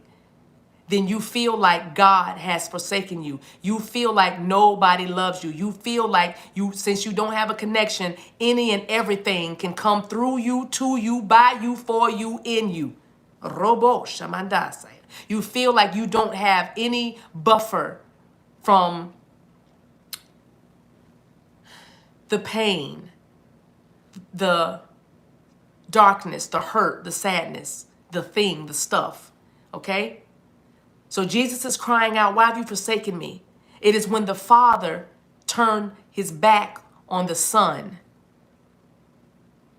then you feel like God has forsaken you. You feel like nobody loves you. You feel like since you don't have a connection, any and everything can come through you, to you, by you, for you, in you. Robo Shamandasai. You feel like you don't have any buffer from the pain, the darkness, the hurt, the sadness, the thing, the stuff. Okay? So Jesus is crying out, why have you forsaken me? It is when the Father turned his back on the Son.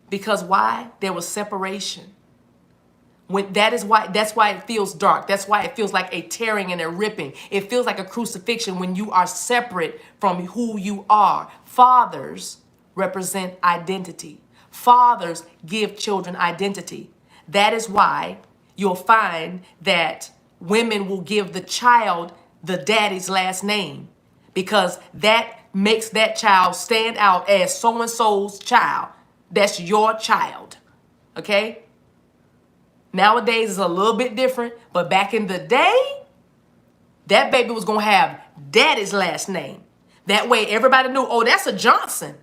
Because why? There was separation. That's why it feels dark. That's why it feels like a tearing and a ripping. It feels like a crucifixion when you are separate from who you are. Fathers represent identity. Fathers give children identity. That is why you'll find that women will give the child the daddy's last name, because that makes that child stand out as so-and-so's child. That's your child. Okay? Nowadays it's a little bit different, but back in the day, that baby was going to have daddy's last name. That way everybody knew, oh, that's a Johnson.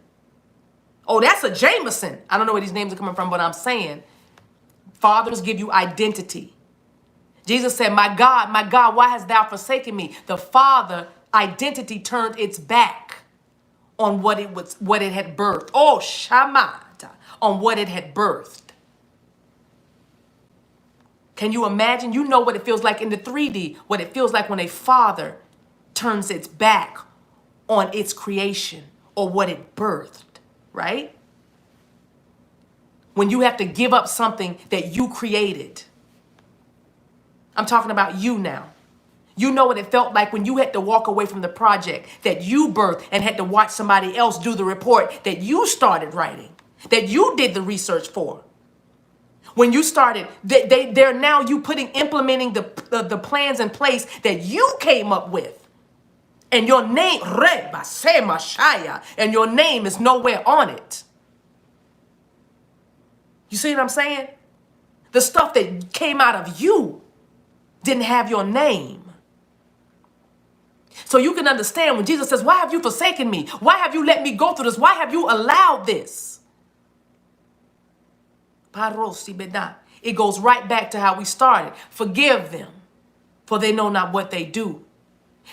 Oh, that's a Jameson. I don't know where these names are coming from, but I'm saying fathers give you identity. Jesus said, my God, why hast thou forsaken me? The Father identity turned its back on what it had birthed. Oh, Shamata, on what it had birthed. Can you imagine? You know what it feels like in the 3D, what it feels like when a father turns its back on its creation or what it birthed, right? When you have to give up something that you created. I'm talking about you now. You know what it felt like when you had to walk away from the project that you birthed and had to watch somebody else do the report that you started writing, that you did the research for. When you started, they're now implementing the plans in place that you came up with. And your name, and your name is nowhere on it. You see what I'm saying? The stuff that came out of you didn't have your name. So you can understand when Jesus says, why have you forsaken me? Why have you let me go through this? Why have you allowed this? It goes right back to how we started. Forgive them, for they know not what they do.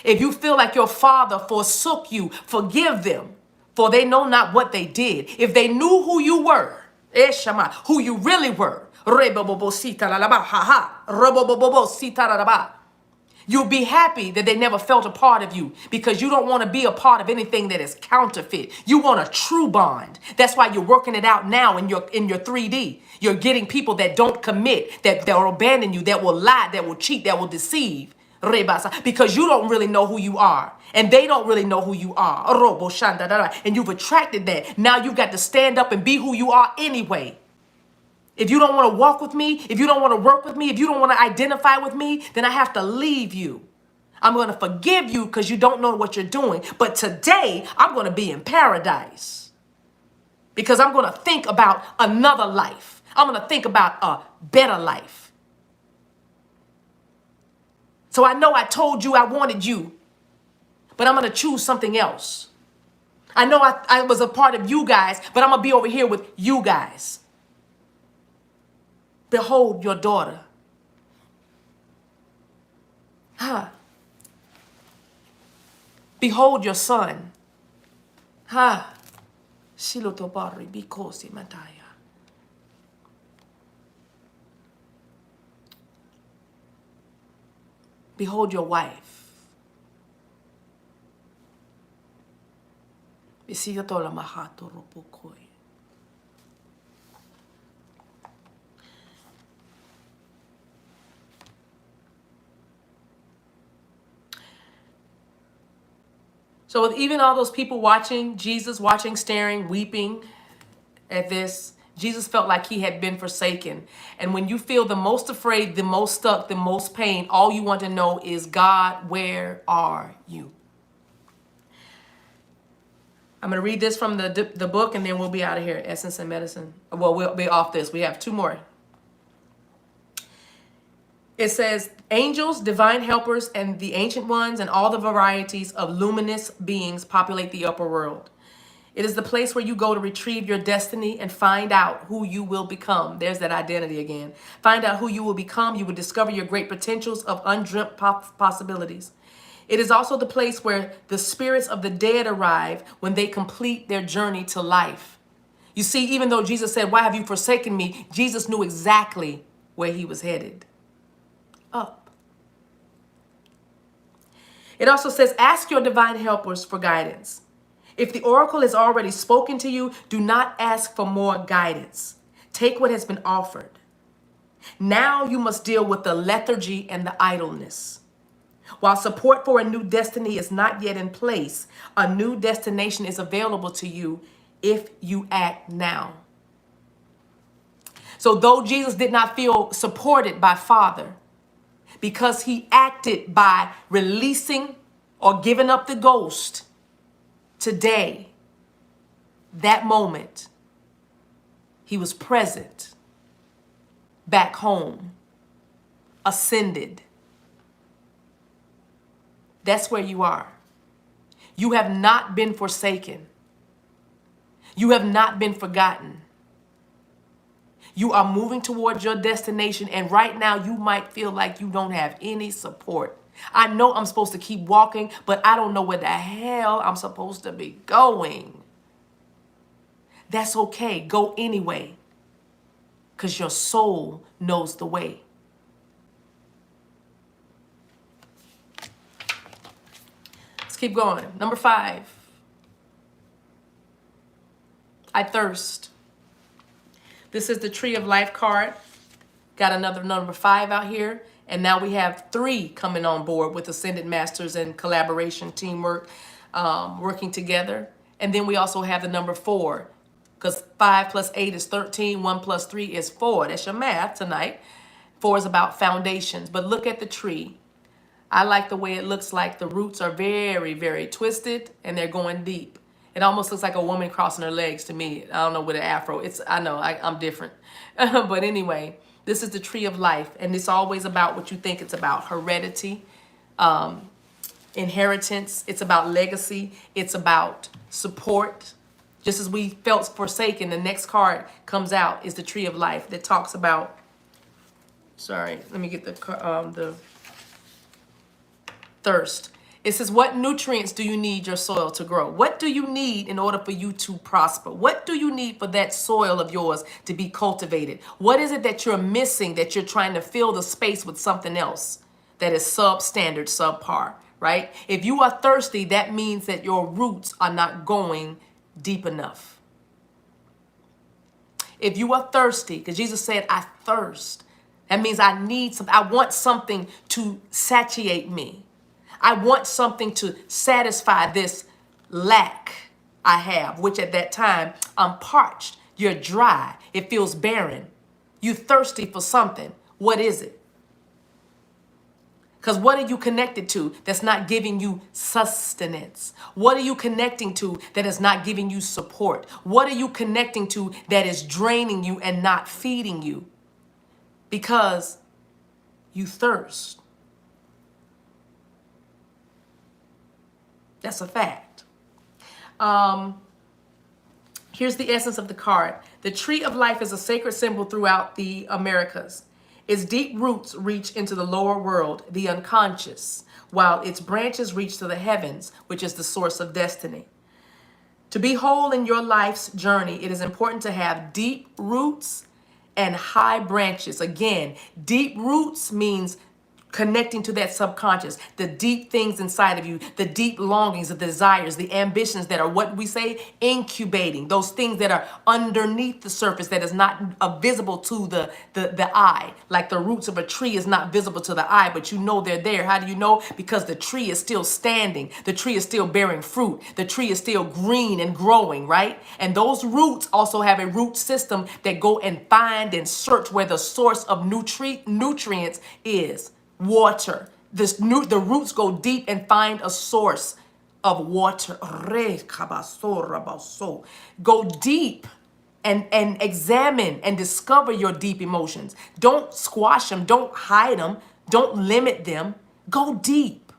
If you feel like your father forsook you, forgive them, for they know not what they did. If they knew who you were, who you really were, you'll be happy that they never felt a part of you, because you don't want to be a part of anything that is counterfeit. You want a true bond. That's why you're working it out now in your 3D. You're getting people that don't commit, that will abandon you, that will lie, that will cheat, that will deceive. Because you don't really know who you are. And they don't really know who you are. And you've attracted that. Now you've got to stand up and be who you are anyway. If you don't want to walk with me, if you don't want to work with me, if you don't want to identify with me, then I have to leave you. I'm going to forgive you because you don't know what you're doing. But today, I'm going to be in paradise. Because I'm going to think about another life. I'm going to think about a better life. So I know I told you I wanted you, but I'm going to choose something else. I know I was a part of you guys, but I'm going to be over here with you guys. Behold your daughter. Behold your son. Shilotobari bikosi mataya. Behold your wife. Bisiyatola mahato robokoi. So with even all those people watching, Jesus watching, staring, weeping at this, Jesus felt like he had been forsaken. And when you feel the most afraid, the most stuck, the most pain, all you want to know is, God, where are you? I'm going to read this from the book, and then we'll be out of here. Essence and Medicine. Well, we'll be off this. We have 2 more. It says, angels, divine helpers, and the ancient ones, and all the varieties of luminous beings populate the upper world. It is the place where you go to retrieve your destiny and find out who you will become. There's that identity again. Find out who you will become. You will discover your great potentials of undreamt possibilities. It is also the place where the spirits of the dead arrive when they complete their journey to life. You see, even though Jesus said, why have you forsaken me? Jesus knew exactly where he was headed. Up. It also says, ask your divine helpers for guidance. If the oracle has already spoken to you, do not ask for more guidance. Take what has been offered. Now you must deal with the lethargy and the idleness. While support for a new destiny is not yet in place, a new destination is available to you if you act now. So though Jesus did not feel supported by Father, because he acted by releasing or giving up the ghost, today, that moment, he was present, back home, ascended. That's where you are. You have not been forsaken. You have not been forgotten. You are moving towards your destination, and right now you might feel like you don't have any support. I know I'm supposed to keep walking, but I don't know where the hell I'm supposed to be going. That's okay. Go anyway, because your soul knows the way. Let's keep going. Number 5. I thirst. This is the Tree of Life card. Got another number 5 out here. And now we have 3 coming on board with Ascended Masters and collaboration, teamwork, working together. And then we also have the number 4, because 5 plus 8 is 13. 1 plus 3 is 4. That's your math tonight. 4 is about foundations. But look at the tree. I like the way it looks like the roots are very, very twisted and they're going deep. It almost looks like a woman crossing her legs to me. I don't know, with an afro. I know, I'm different. But anyway, this is the Tree of Life. And it's always about what you think it's about. Heredity, inheritance. It's about legacy. It's about support. Just as we felt forsaken, the next card comes out is the Tree of Life that talks about, sorry, let me get the thirst. It says, what nutrients do you need your soil to grow? What do you need in order for you to prosper? What do you need for that soil of yours to be cultivated? What is it that you're missing, that you're trying to fill the space with something else that is substandard, subpar, right? If you are thirsty, that means that your roots are not going deep enough. If you are thirsty, because Jesus said, I thirst, that means I need something. I want something to satiate me. I want something to satisfy this lack I have, which at that time, I'm parched. You're dry. It feels barren. You're thirsty for something. What is it? Because what are you connected to that's not giving you sustenance? What are you connecting to that is not giving you support? What are you connecting to that is draining you and not feeding you? Because you thirst. That's a fact. Here's the essence of the card. The Tree of Life is a sacred symbol throughout the Americas. Its deep roots reach into the lower world, the unconscious, while its branches reach to the heavens, which is the source of destiny. To be whole in your life's journey, it is important to have deep roots and high branches. Again, deep roots means connecting to that subconscious, the deep things inside of you, the deep longings, the desires, the ambitions that are, what we say, incubating, those things that are underneath the surface that is not visible to the eye. Like the roots of a tree is not visible to the eye, but you know they're there. How do you know? Because the tree is still standing. The tree is still bearing fruit. The tree is still green and growing, right? And those roots also have a root system that go and find and search where the source of nutrients is. Water. The roots go deep and find a source of water. Go deep and examine and discover your deep emotions. Don't squash them. Don't hide them. Don't limit them. Go deep,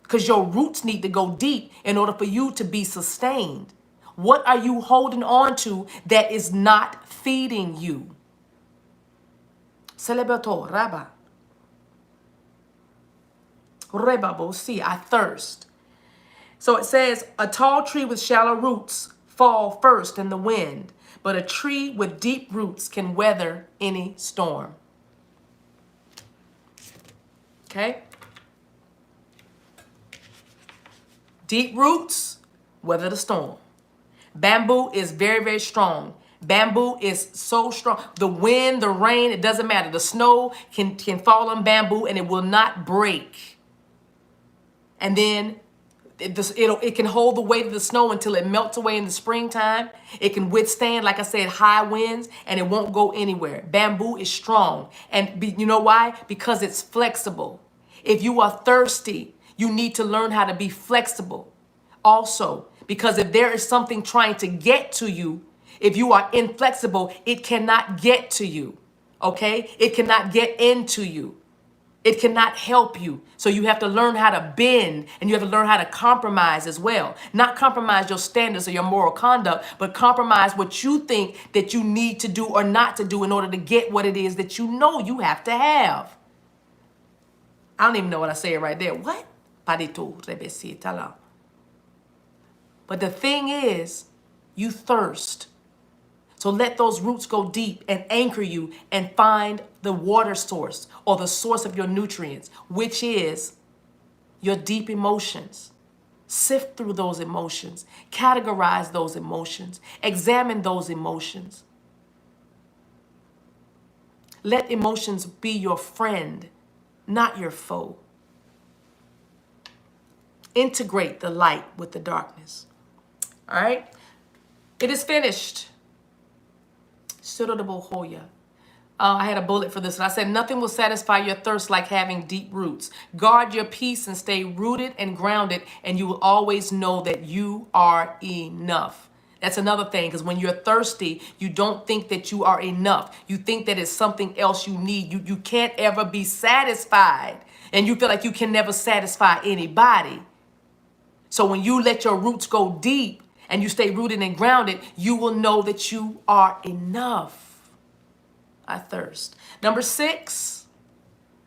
because your roots need to go deep in order for you to be sustained. What are you holding on to that is not feeding you? Celebrato, Rabba. I thirst. So it says, a tall tree with shallow roots fall first in the wind. but a tree with deep roots can weather any storm. Okay? Deep roots weather the storm. Bamboo is very, very strong. Bamboo is so strong. The wind, the rain, it doesn't matter. The snow can fall on bamboo and it will not break. And then it can hold the weight of the snow until it melts away in the springtime. It can withstand, like I said, high winds, and it won't go anywhere. Bamboo is strong. And you know why? Because it's flexible. If you are thirsty, you need to learn how to be flexible. Also, because if there is something trying to get to you, if you are inflexible, it cannot get to you. Okay? It cannot get into you. It cannot help you. So you have to learn how to bend, and you have to learn how to compromise as well. Not compromise your standards or your moral conduct, but compromise what you think that you need to do or not to do in order to get what it is that you know you have to have. I don't even know what I said right there. What? But the thing is, you thirst. So let those roots go deep and anchor you and find the water source or the source of your nutrients, which is your deep emotions. Sift through those emotions, categorize those emotions, examine those emotions. Let emotions be your friend, not your foe. Integrate the light with the darkness. All right? It is finished. I had a bullet for this. And I said, nothing will satisfy your thirst like having deep roots. Guard your peace and stay rooted and grounded, and you will always know that you are enough. That's another thing, because when you're thirsty, you don't think that you are enough. You think that it's something else you need. You can't ever be satisfied, and you feel like you can never satisfy anybody. So when you let your roots go deep and you stay rooted and grounded, you will know that you are enough. I thirst. Number six.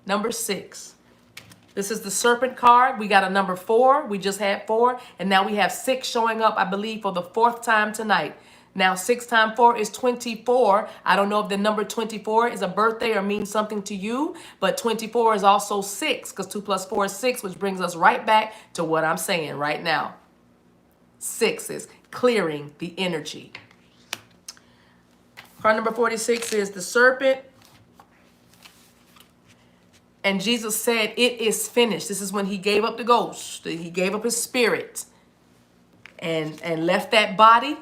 This is the serpent card. We got a number 4. We just had 4. And now we have 6 showing up, I believe, for the 4th time tonight. Now, 6 times 4 is 24. I don't know if the number 24 is a birthday or means something to you, but 24 is also 6, because 2 plus 4 is 6, which brings us right back to what I'm saying right now. 6 is clearing the energy. Card number 46 is the serpent. And Jesus said, it is finished. This is when he gave up the ghost. He gave up his spirit and left that body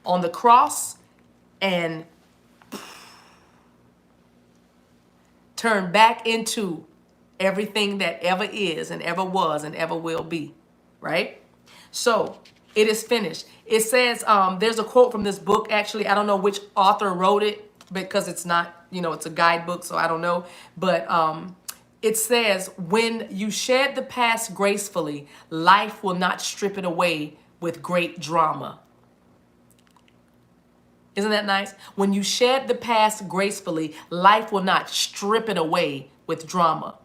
on the cross and turned back into everything that ever is and ever was and ever will be, right? So it is finished. It says, there's a quote from this book. Actually, I don't know which author wrote it because it's not, it's a guidebook, so I don't know. But it says, when you shed the past gracefully, life will not strip it away with great drama. Isn't that nice? When you shed the past gracefully, life will not strip it away with drama.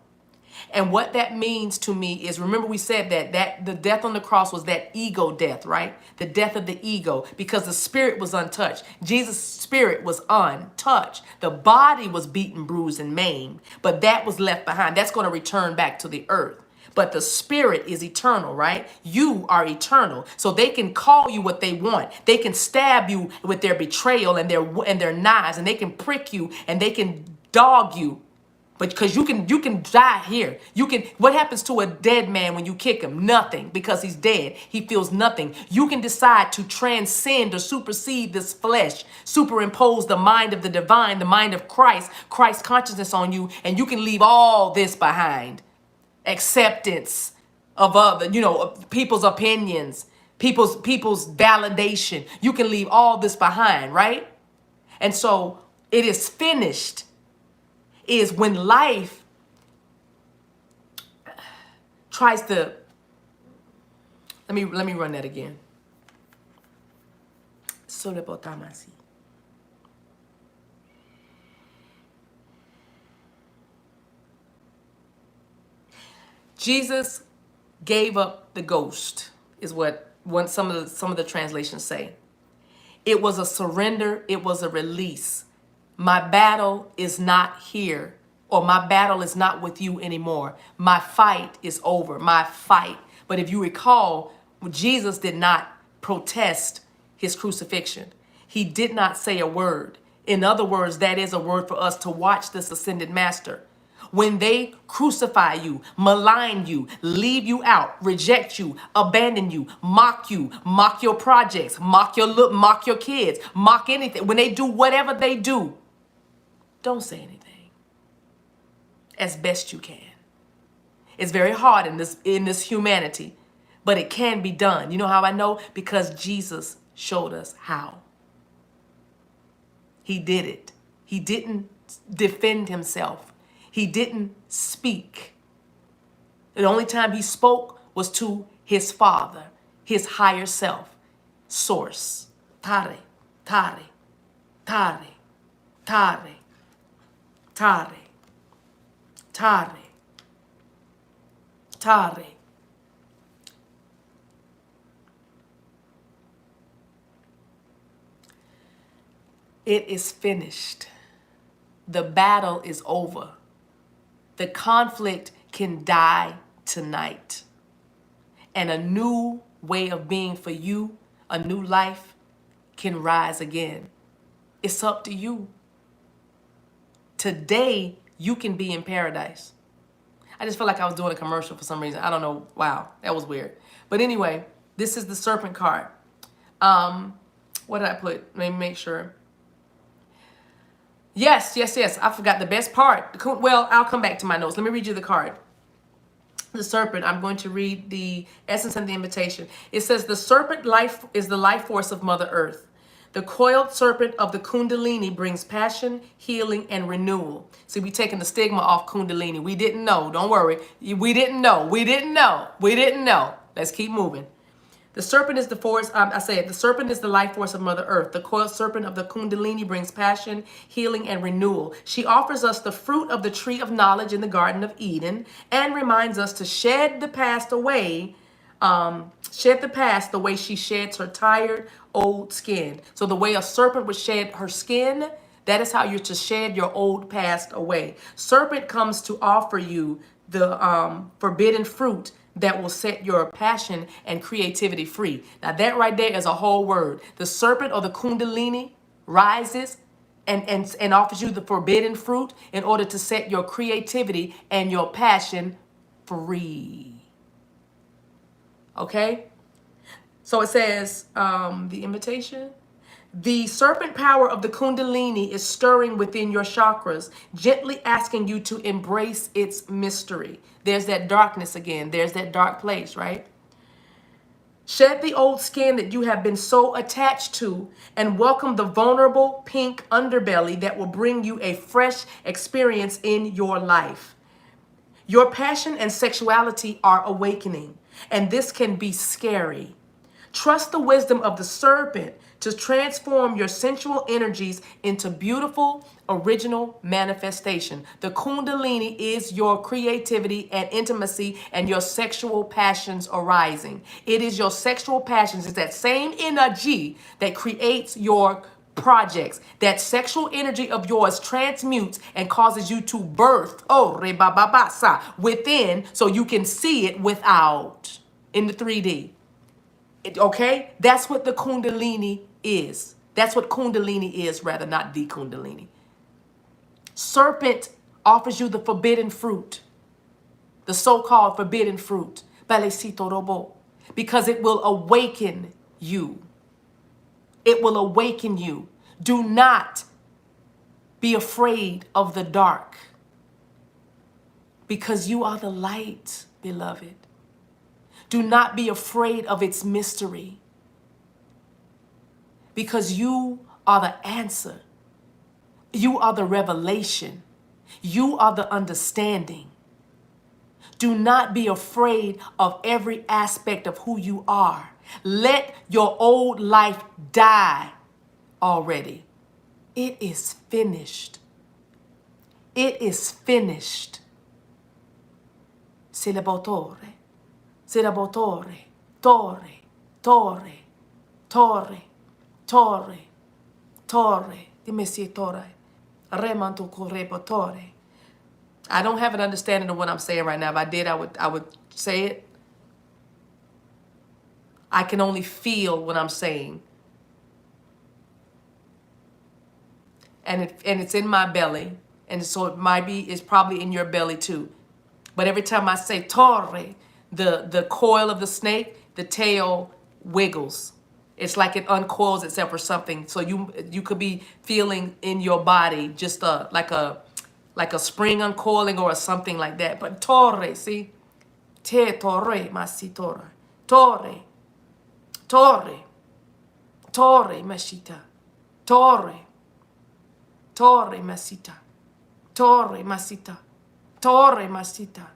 And what that means to me is, remember we said that the death on the cross was that ego death, right? The death of the ego, because the spirit was untouched. Jesus' spirit was untouched. The body was beaten, bruised, and maimed, but that was left behind. That's going to return back to the earth. But the spirit is eternal, right? You are eternal. So they can call you what they want. They can stab you with their betrayal and their knives, and they can prick you and they can dog you. But because you can die here. What happens to a dead man when you kick him? Nothing, because he's dead. He feels nothing. You can decide to transcend or supersede this flesh, superimpose the mind of the divine, the mind of Christ consciousness on you, and you can leave all this behind. Acceptance of other, people's opinions, people's validation. You can leave all this behind, right? And so it is finished. Is when life tries to, let me run that again. Jesus gave up the ghost, is what some of the translations say. It was a surrender. It was a release. My battle is not here, or my battle is not with you anymore. My fight is over. My fight. But if you recall, Jesus did not protest his crucifixion. He did not say a word. In other words, that is a word for us to watch this ascended master. When they crucify you, malign you, leave you out, reject you, abandon you, mock your projects, mock your kids, mock anything. When they do whatever they do, don't say anything. As best you can. It's very hard in this humanity, but it can be done. You know how I know? Because Jesus showed us how. He did it. He didn't defend himself. He didn't speak. The only time he spoke was to his Father, his higher self, source. Tare, tare, tare, tare, tare, tare, tare. It is finished. The battle is over. The conflict can die tonight. And a new way of being for you, a new life, can rise again. It's up to you. Today, you can be in paradise. I just feel like I was doing a commercial for some reason. I don't know. Wow, that was weird. But anyway, this is the serpent card. What did I put? Let me make sure. Yes. I forgot the best part. Well, I'll come back to my notes. Let me read you the card. The serpent, I'm going to read the essence and the invitation. It says, the serpent life is the life force of Mother Earth. The coiled serpent of the Kundalini brings passion, healing, and renewal. See, we taking the stigma off Kundalini. We didn't know. Don't worry. We didn't know. Let's keep moving. The serpent is the force, the serpent is the life force of Mother Earth. The coiled serpent of the Kundalini brings passion, healing, and renewal. She offers us the fruit of the tree of knowledge in the Garden of Eden and reminds us to shed the past away, the way she sheds her tired, old skin. So the way a serpent would shed her skin, that is how you're to shed your old past away. Serpent comes to offer you the forbidden fruit that will set your passion and creativity free. Now that right there is a whole word. The serpent or the Kundalini rises and offers you the forbidden fruit in order to set your creativity and your passion free. Okay? So it says, the invitation. The serpent power of the Kundalini is stirring within your chakras, gently asking you to embrace its mystery. There's that darkness again. There's that dark place, right? Shed the old skin that you have been so attached to and welcome the vulnerable pink underbelly that will bring you a fresh experience in your life. Your passion and sexuality are awakening, and this can be scary. Trust the wisdom of the serpent to transform your sensual energies into beautiful, original manifestation. The Kundalini is your creativity and intimacy and your sexual passions arising. It is your sexual passions. It's that same energy that creates your projects. That sexual energy of yours transmutes and causes you to birth, within, so you can see it without in the 3D. Okay? That's what the Kundalini is. That's what Kundalini is, rather, not the Kundalini. Serpent offers you the forbidden fruit, the so-called forbidden fruit, because it will awaken you. It will awaken you. Do not be afraid of the dark, because you are the light, beloved. Do not be afraid of its mystery, because you are the answer. You are the revelation. You are the understanding. Do not be afraid of every aspect of who you are. Let your old life die already. It is finished. It is finished. Celebotore. Torre, torre, torre. Torre. Torre. Dimesi torre. Remanto correbo torre. I don't have an understanding of what I'm saying right now. If I did, I would say it. I can only feel what I'm saying. And it's in my belly. And so it's probably in your belly too. But every time I say torre, the coil of the snake, the tail wiggles. It's like it uncoils itself or something. So you could be feeling in your body just like a spring uncoiling or something like that. But torre, see? Te torre, masitora. Torre. Torre. Torre, masita. Torre. Torre, masita. Torre, masita. Torre, masita.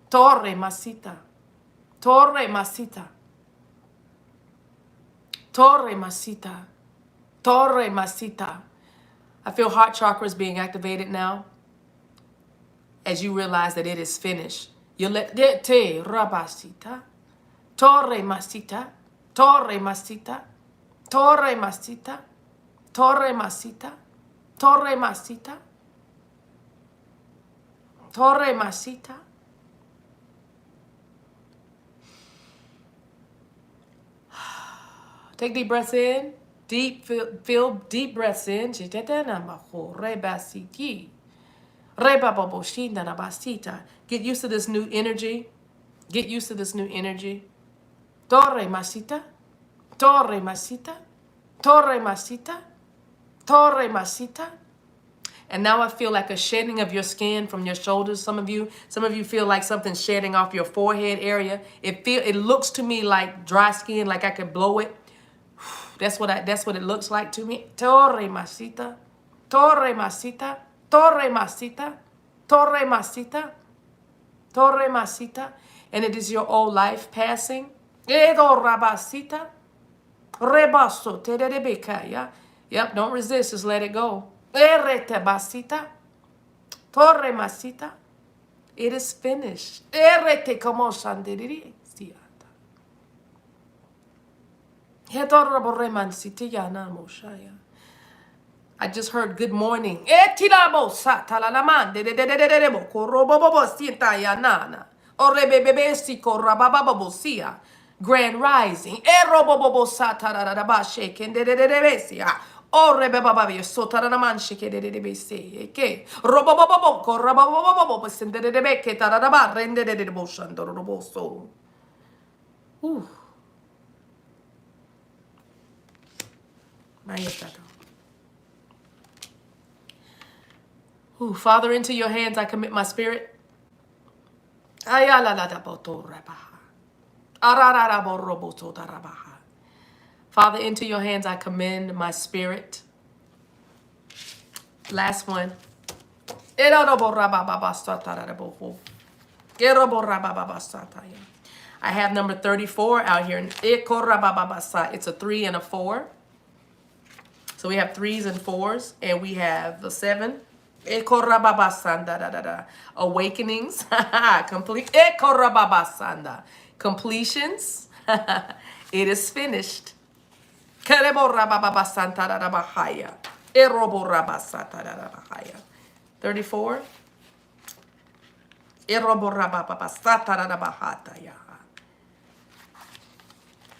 Torre, masita. Torre, masita. Torre, masita. Torre, masita. I feel heart chakras being activated now as you realize that it is finished. You let te rabasita. Torre, masita. Torre, masita. Torre, masita. Torre, masita. Torre, masita. Torre, masita. Take deep breaths in. Feel deep breaths in. Get used to this new energy. Get used to this new energy. Torre, masita. Torre, masita. Torre, masita. Torre, masita. And now I feel like a shedding of your skin from your shoulders. Some of you feel like something's shedding off your forehead area. It looks to me like dry skin, like I could blow it. That's what it looks like to me. Torre masita. Torre masita. Torre masita. Torre masita. Torre masita. And it is your old life passing. Edo rabasita. Rebaso terebekaya. Yep, don't resist, just let it go. Erete basita. Torre masita. It is finished. Erete como sandiri. I just heard good morning. Grand rising. Ooh, Father, into your hands I commit my spirit. Father, into your hands I commend my spirit. Last one. I have number 34 out here. It's a 3 and a 4. So we have 3s and 4s, and we have the 7. Awakenings. Completions. It is finished. 34.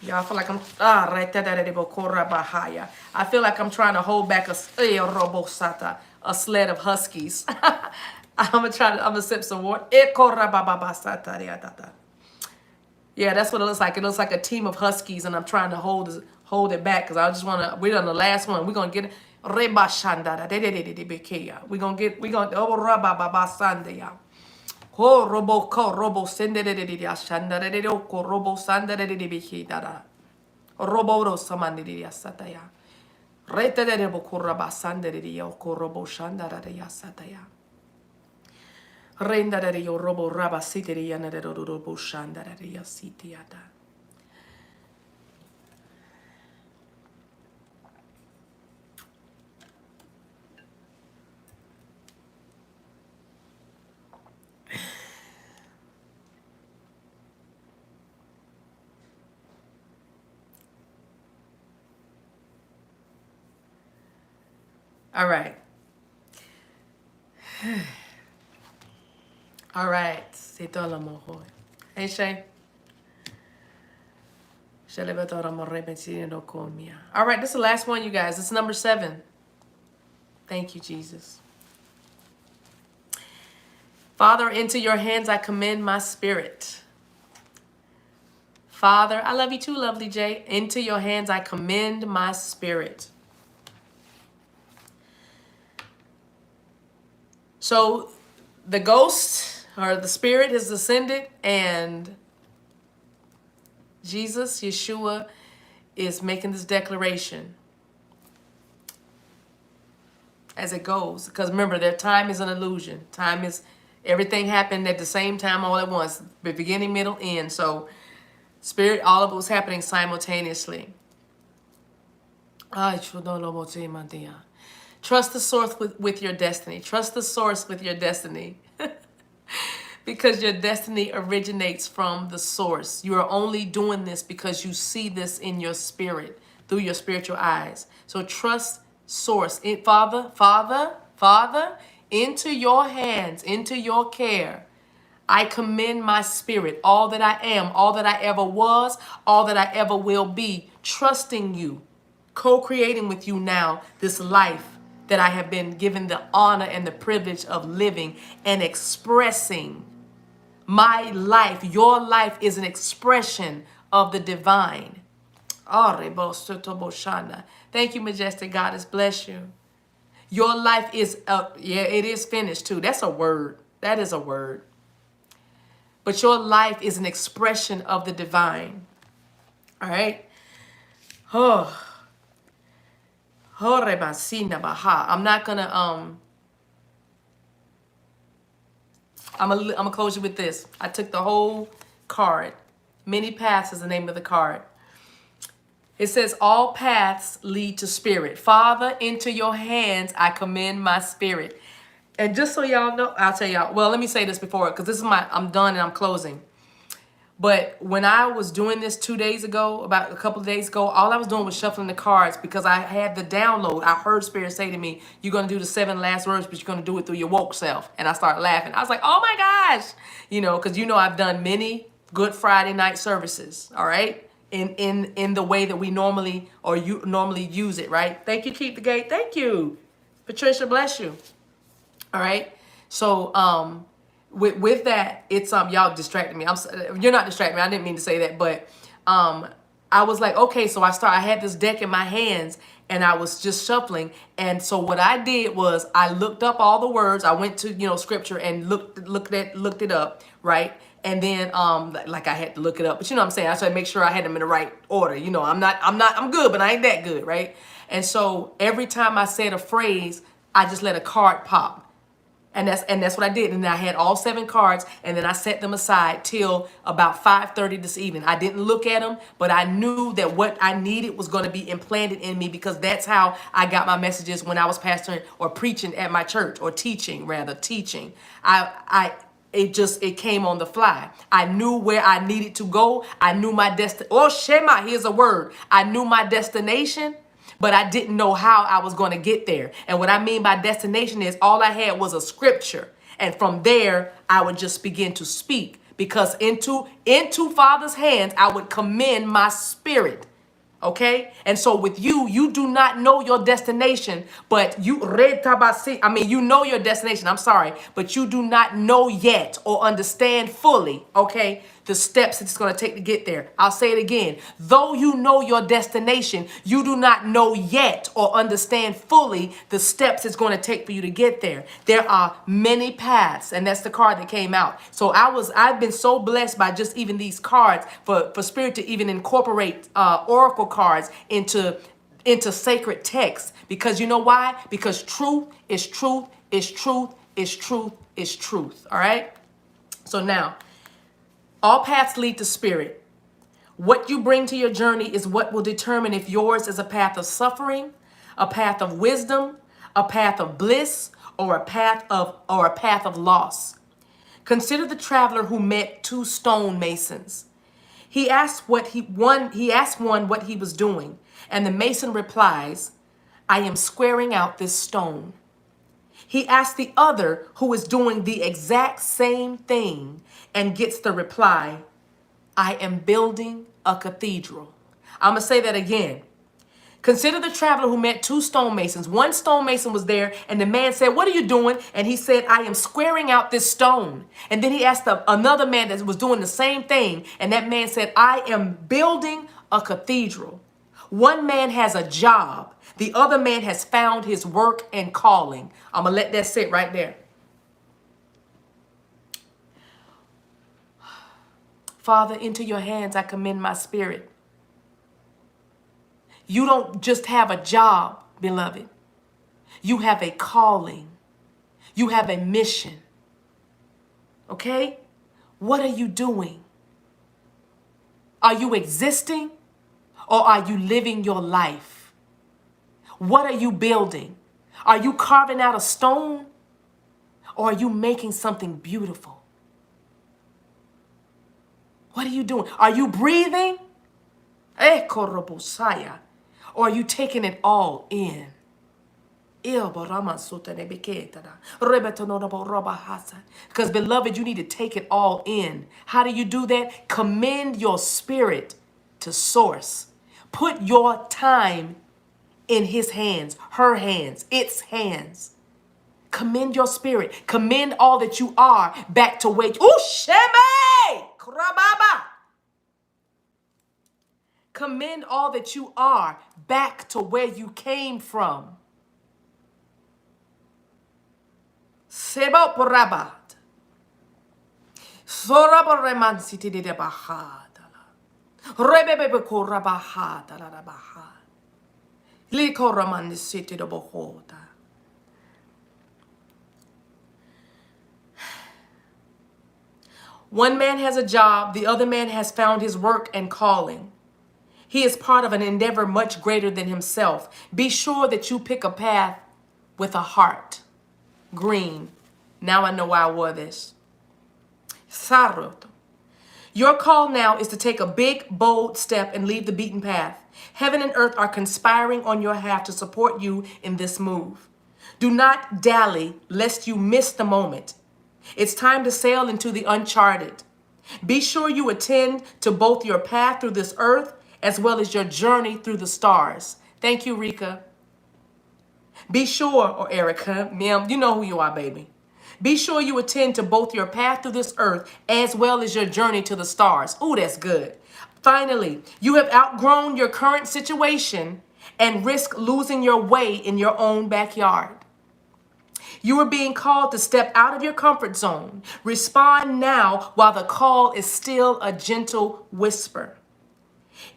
Y'all feel like I'm I feel like I'm trying to hold back a sled of huskies. I'm gonna sip some water. Yeah, that's what it looks like. It looks like a team of huskies, and I'm trying to hold it back because I just wanna. We're on the last one. We're gonna get it. We're gonna robo sende de ashanda de ko robo sanda de bikidara. Robo samandi de sataya. Rete de bokuraba sanda de ko robo shanda de yasataya. Renda de yo robo raba siti de yana de robo shanda de yasitiata. All right. All right. Hey, Shay. All right, this is the last one, you guys. It's number 7. Thank you, Jesus. Father, into your hands I commend my spirit. Father, I love you too, lovely Jay. Into your hands I commend my spirit. So the ghost or the spirit has ascended, and Jesus, Yeshua, is making this declaration as it goes. Because remember, their time is an illusion. Time is, everything happened at the same time all at once. The beginning, middle, end. So spirit, all of it was happening simultaneously. Trust the source with your destiny. Trust the source with your destiny. Because your destiny originates from the source. You are only doing this because you see this in your spirit, through your spiritual eyes. So trust source. Father, into your hands, into your care, I commend my spirit, all that I am, all that I ever was, all that I ever will be, trusting you, co-creating with you now this life that I have been given the honor and the privilege of living and expressing. My life, your life is an expression of the divine. Thank you, Majestic Goddess. Bless you. Your life is, it is finished too. That's a word. That is a word. But your life is an expression of the divine. All right? I'm not going to, I'm gonna close you with this. I took the whole card. Many paths is the name of the card. It says, all paths lead to spirit. Father, into your hands I commend my spirit. And just so y'all know, I'll tell y'all, well, let me say this before, because this is I'm done and I'm closing. But when I was doing this 2 days ago, about a couple of days ago, all I was doing was shuffling the cards because I had the download. I heard Spirit say to me, you're going to do the 7 last words, but you're going to do it through your woke self. And I started laughing. I was like, oh my gosh. Because I've done many Good Friday night services, all right? In the way that we normally, or you normally use it, right? Thank you, Keep the Gate. Thank you. Patricia, bless you. All right? So, with that, it's y'all distracted me. You're not distracting me. I didn't mean to say that, but I was like, okay, so I had this deck in my hands and I was just shuffling. And so what I did was I looked up all the words. I went to scripture and looked it up, right? And then like I had to look it up, but you know what I'm saying? I tried to make sure I had them in the right order. I'm good, but I ain't that good, right? And so every time I said a phrase, I just let a card pop. And that's what I did. And then I had all 7 cards, and then I set them aside till about 5:30 this evening. I didn't look at them, but I knew that what I needed was going to be implanted in me, because that's how I got my messages when I was pastoring or preaching at my church, or teaching. It came on the fly. I knew where I needed to go. I knew my Oh, Shema, here's a word. I knew my destination, but I didn't know how I was going to get there. And what I mean by destination is all I had was a scripture. And from there, I would just begin to speak, because into Father's hands, I would commend my spirit. Okay? And so with you do not know your destination, but you know your destination. I'm sorry, but you do not know yet or understand fully, okay, the steps it's going to take to get there. I'll say it again. Though you know your destination, you do not know yet or understand fully the steps it's going to take for you to get there. There are many paths, and that's the card that came out. So I've been so blessed by just even these cards for Spirit to even incorporate oracle cards into sacred texts. Because you know why? Because truth is truth is truth is truth is truth. All right? So now, all paths lead to spirit. What you bring to your journey is what will determine if yours is a path of suffering, a path of wisdom, a path of bliss, or a path of loss. Consider the traveler who met 2 stonemasons. He asked one what he was doing, and the mason replies, I am squaring out this stone. He asks the other who is doing the exact same thing and gets the reply, I am building a cathedral. I'm going to say that again. Consider the traveler who met two stonemasons. One stonemason was there, and the man said, what are you doing? And he said, I am squaring out this stone. And then he asked another man that was doing the same thing, and that man said, I am building a cathedral. One man has a job. The other man has found his work and calling. I'm going to let that sit right there. Father, into your hands I commend my spirit. You don't just have a job, beloved. You have a calling. You have a mission. Okay? What are you doing? Are you existing or are you living your life? What are you building? Are you carving out a stone or are you making something beautiful? What are you doing? Are you breathing? Or are you taking it all in? Because beloved, you need to take it all in. How do you do that? Commend your spirit to source. Put your time in his hands, her hands, its hands. Commend your spirit. Commend all that you are back to where commend all that you are back to where you came from. One man has a job, the other man has found his work and calling. He is part of an endeavor much greater than himself. Be sure that you pick a path with a heart. Green. Now I know why I wore this. Sarot. Your call now is to take a big, bold step and leave the beaten path. Heaven and earth are conspiring on your behalf to support you in this move. Do not dally lest you miss the moment. It's time to sail into the uncharted. Be sure you attend to both your path through this earth as well as your journey through the stars. Thank you, Rika. Be sure, or Erica, ma'am, you know who you are, baby. Be sure you attend to both your path through this earth as well as your journey to the stars. Ooh, that's good. Finally, you have outgrown your current situation and risk losing your way in your own backyard. You are being called to step out of your comfort zone. Respond now while the call is still a gentle whisper.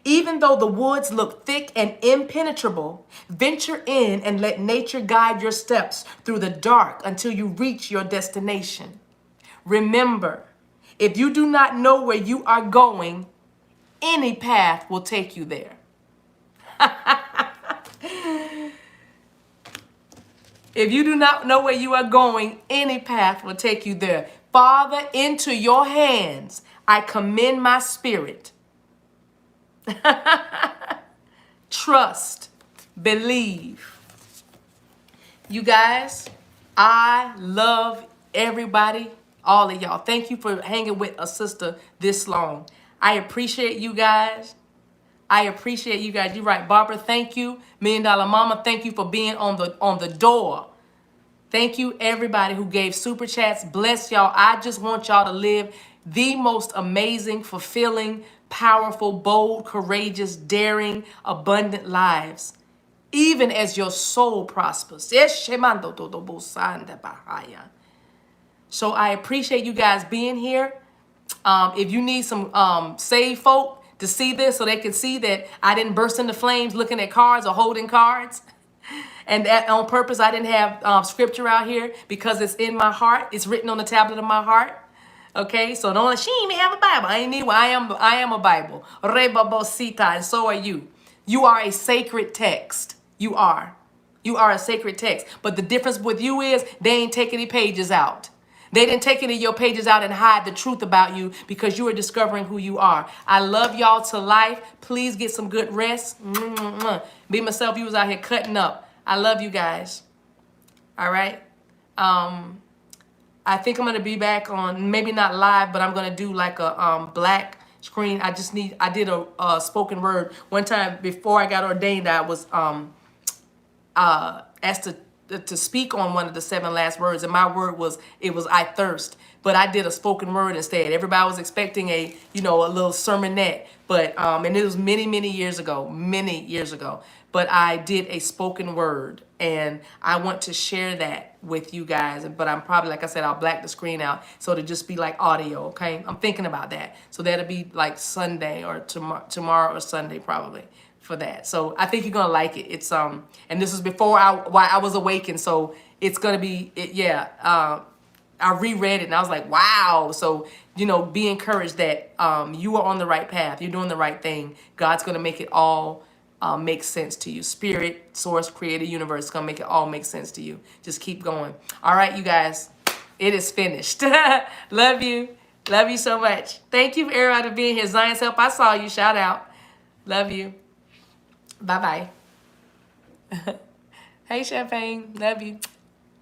Even though the woods look thick and impenetrable, venture in and let nature guide your steps through the dark until you reach your destination. Remember, if you do not know where you are going, any path will take you there. If you do not know where you are going, any path will take you there. Father, into your hands, I commend my spirit. Trust, believe. You guys, I love everybody, all of y'all. Thank you for hanging with a sister this long. I appreciate you guys. I appreciate you guys. You're right, Barbara. Thank you. $1 Million Mama, thank you for being on the door. Thank you, everybody who gave super chats. Bless y'all. I just want y'all to live the most amazing, fulfilling, powerful, bold, courageous, daring, abundant lives, even as your soul prospers. So I appreciate you guys being here. If you need some saved folk to see this so they can see that I didn't burst into flames looking at cards or holding cards, and that on purpose I didn't have scripture out here because it's in my heart. It's written on the tablet of my heart. Okay, so don't, she ain't even have a Bible. I ain't need one. I am a Bible. And so are you. You are a sacred text. You are. You are a sacred text. But the difference with you is they ain't take any pages out. They didn't take any of your pages out and hide the truth about you because you are discovering who you are. I love y'all to life. Please get some good rest. Me, myself, you was out here cutting up. I love you guys. All right. I think I'm gonna be back on, maybe not live, but I'm gonna do like a black screen. I did a spoken word one time before I got ordained. I was asked to speak on one of the 7 last words, and my word was, it was I thirst, but I did a spoken word instead. Everybody was expecting a little sermonette, but and it was many years ago, but I did a spoken word, and I want to share that with you guys. But I'm probably, like I said, I'll black the screen out so to just be like audio. Okay, I'm thinking about that, so that'll be like Sunday or tomorrow or Sunday probably for that. So I think you're gonna like it. It's and this is before I was awakened, so it's gonna be I reread it and I was like, wow. So be encouraged that you are on the right path. You're doing the right thing. God's gonna make it all make sense to you. Spirit, source, creator, universe, gonna make it all make sense to you. Just keep going. All right, you guys, it is finished. Love you. Love you so much. Thank you, Ariel, for being here. Zion's Help, I saw you. Shout out. Love you. Bye-bye. Hey, Champagne. Love you.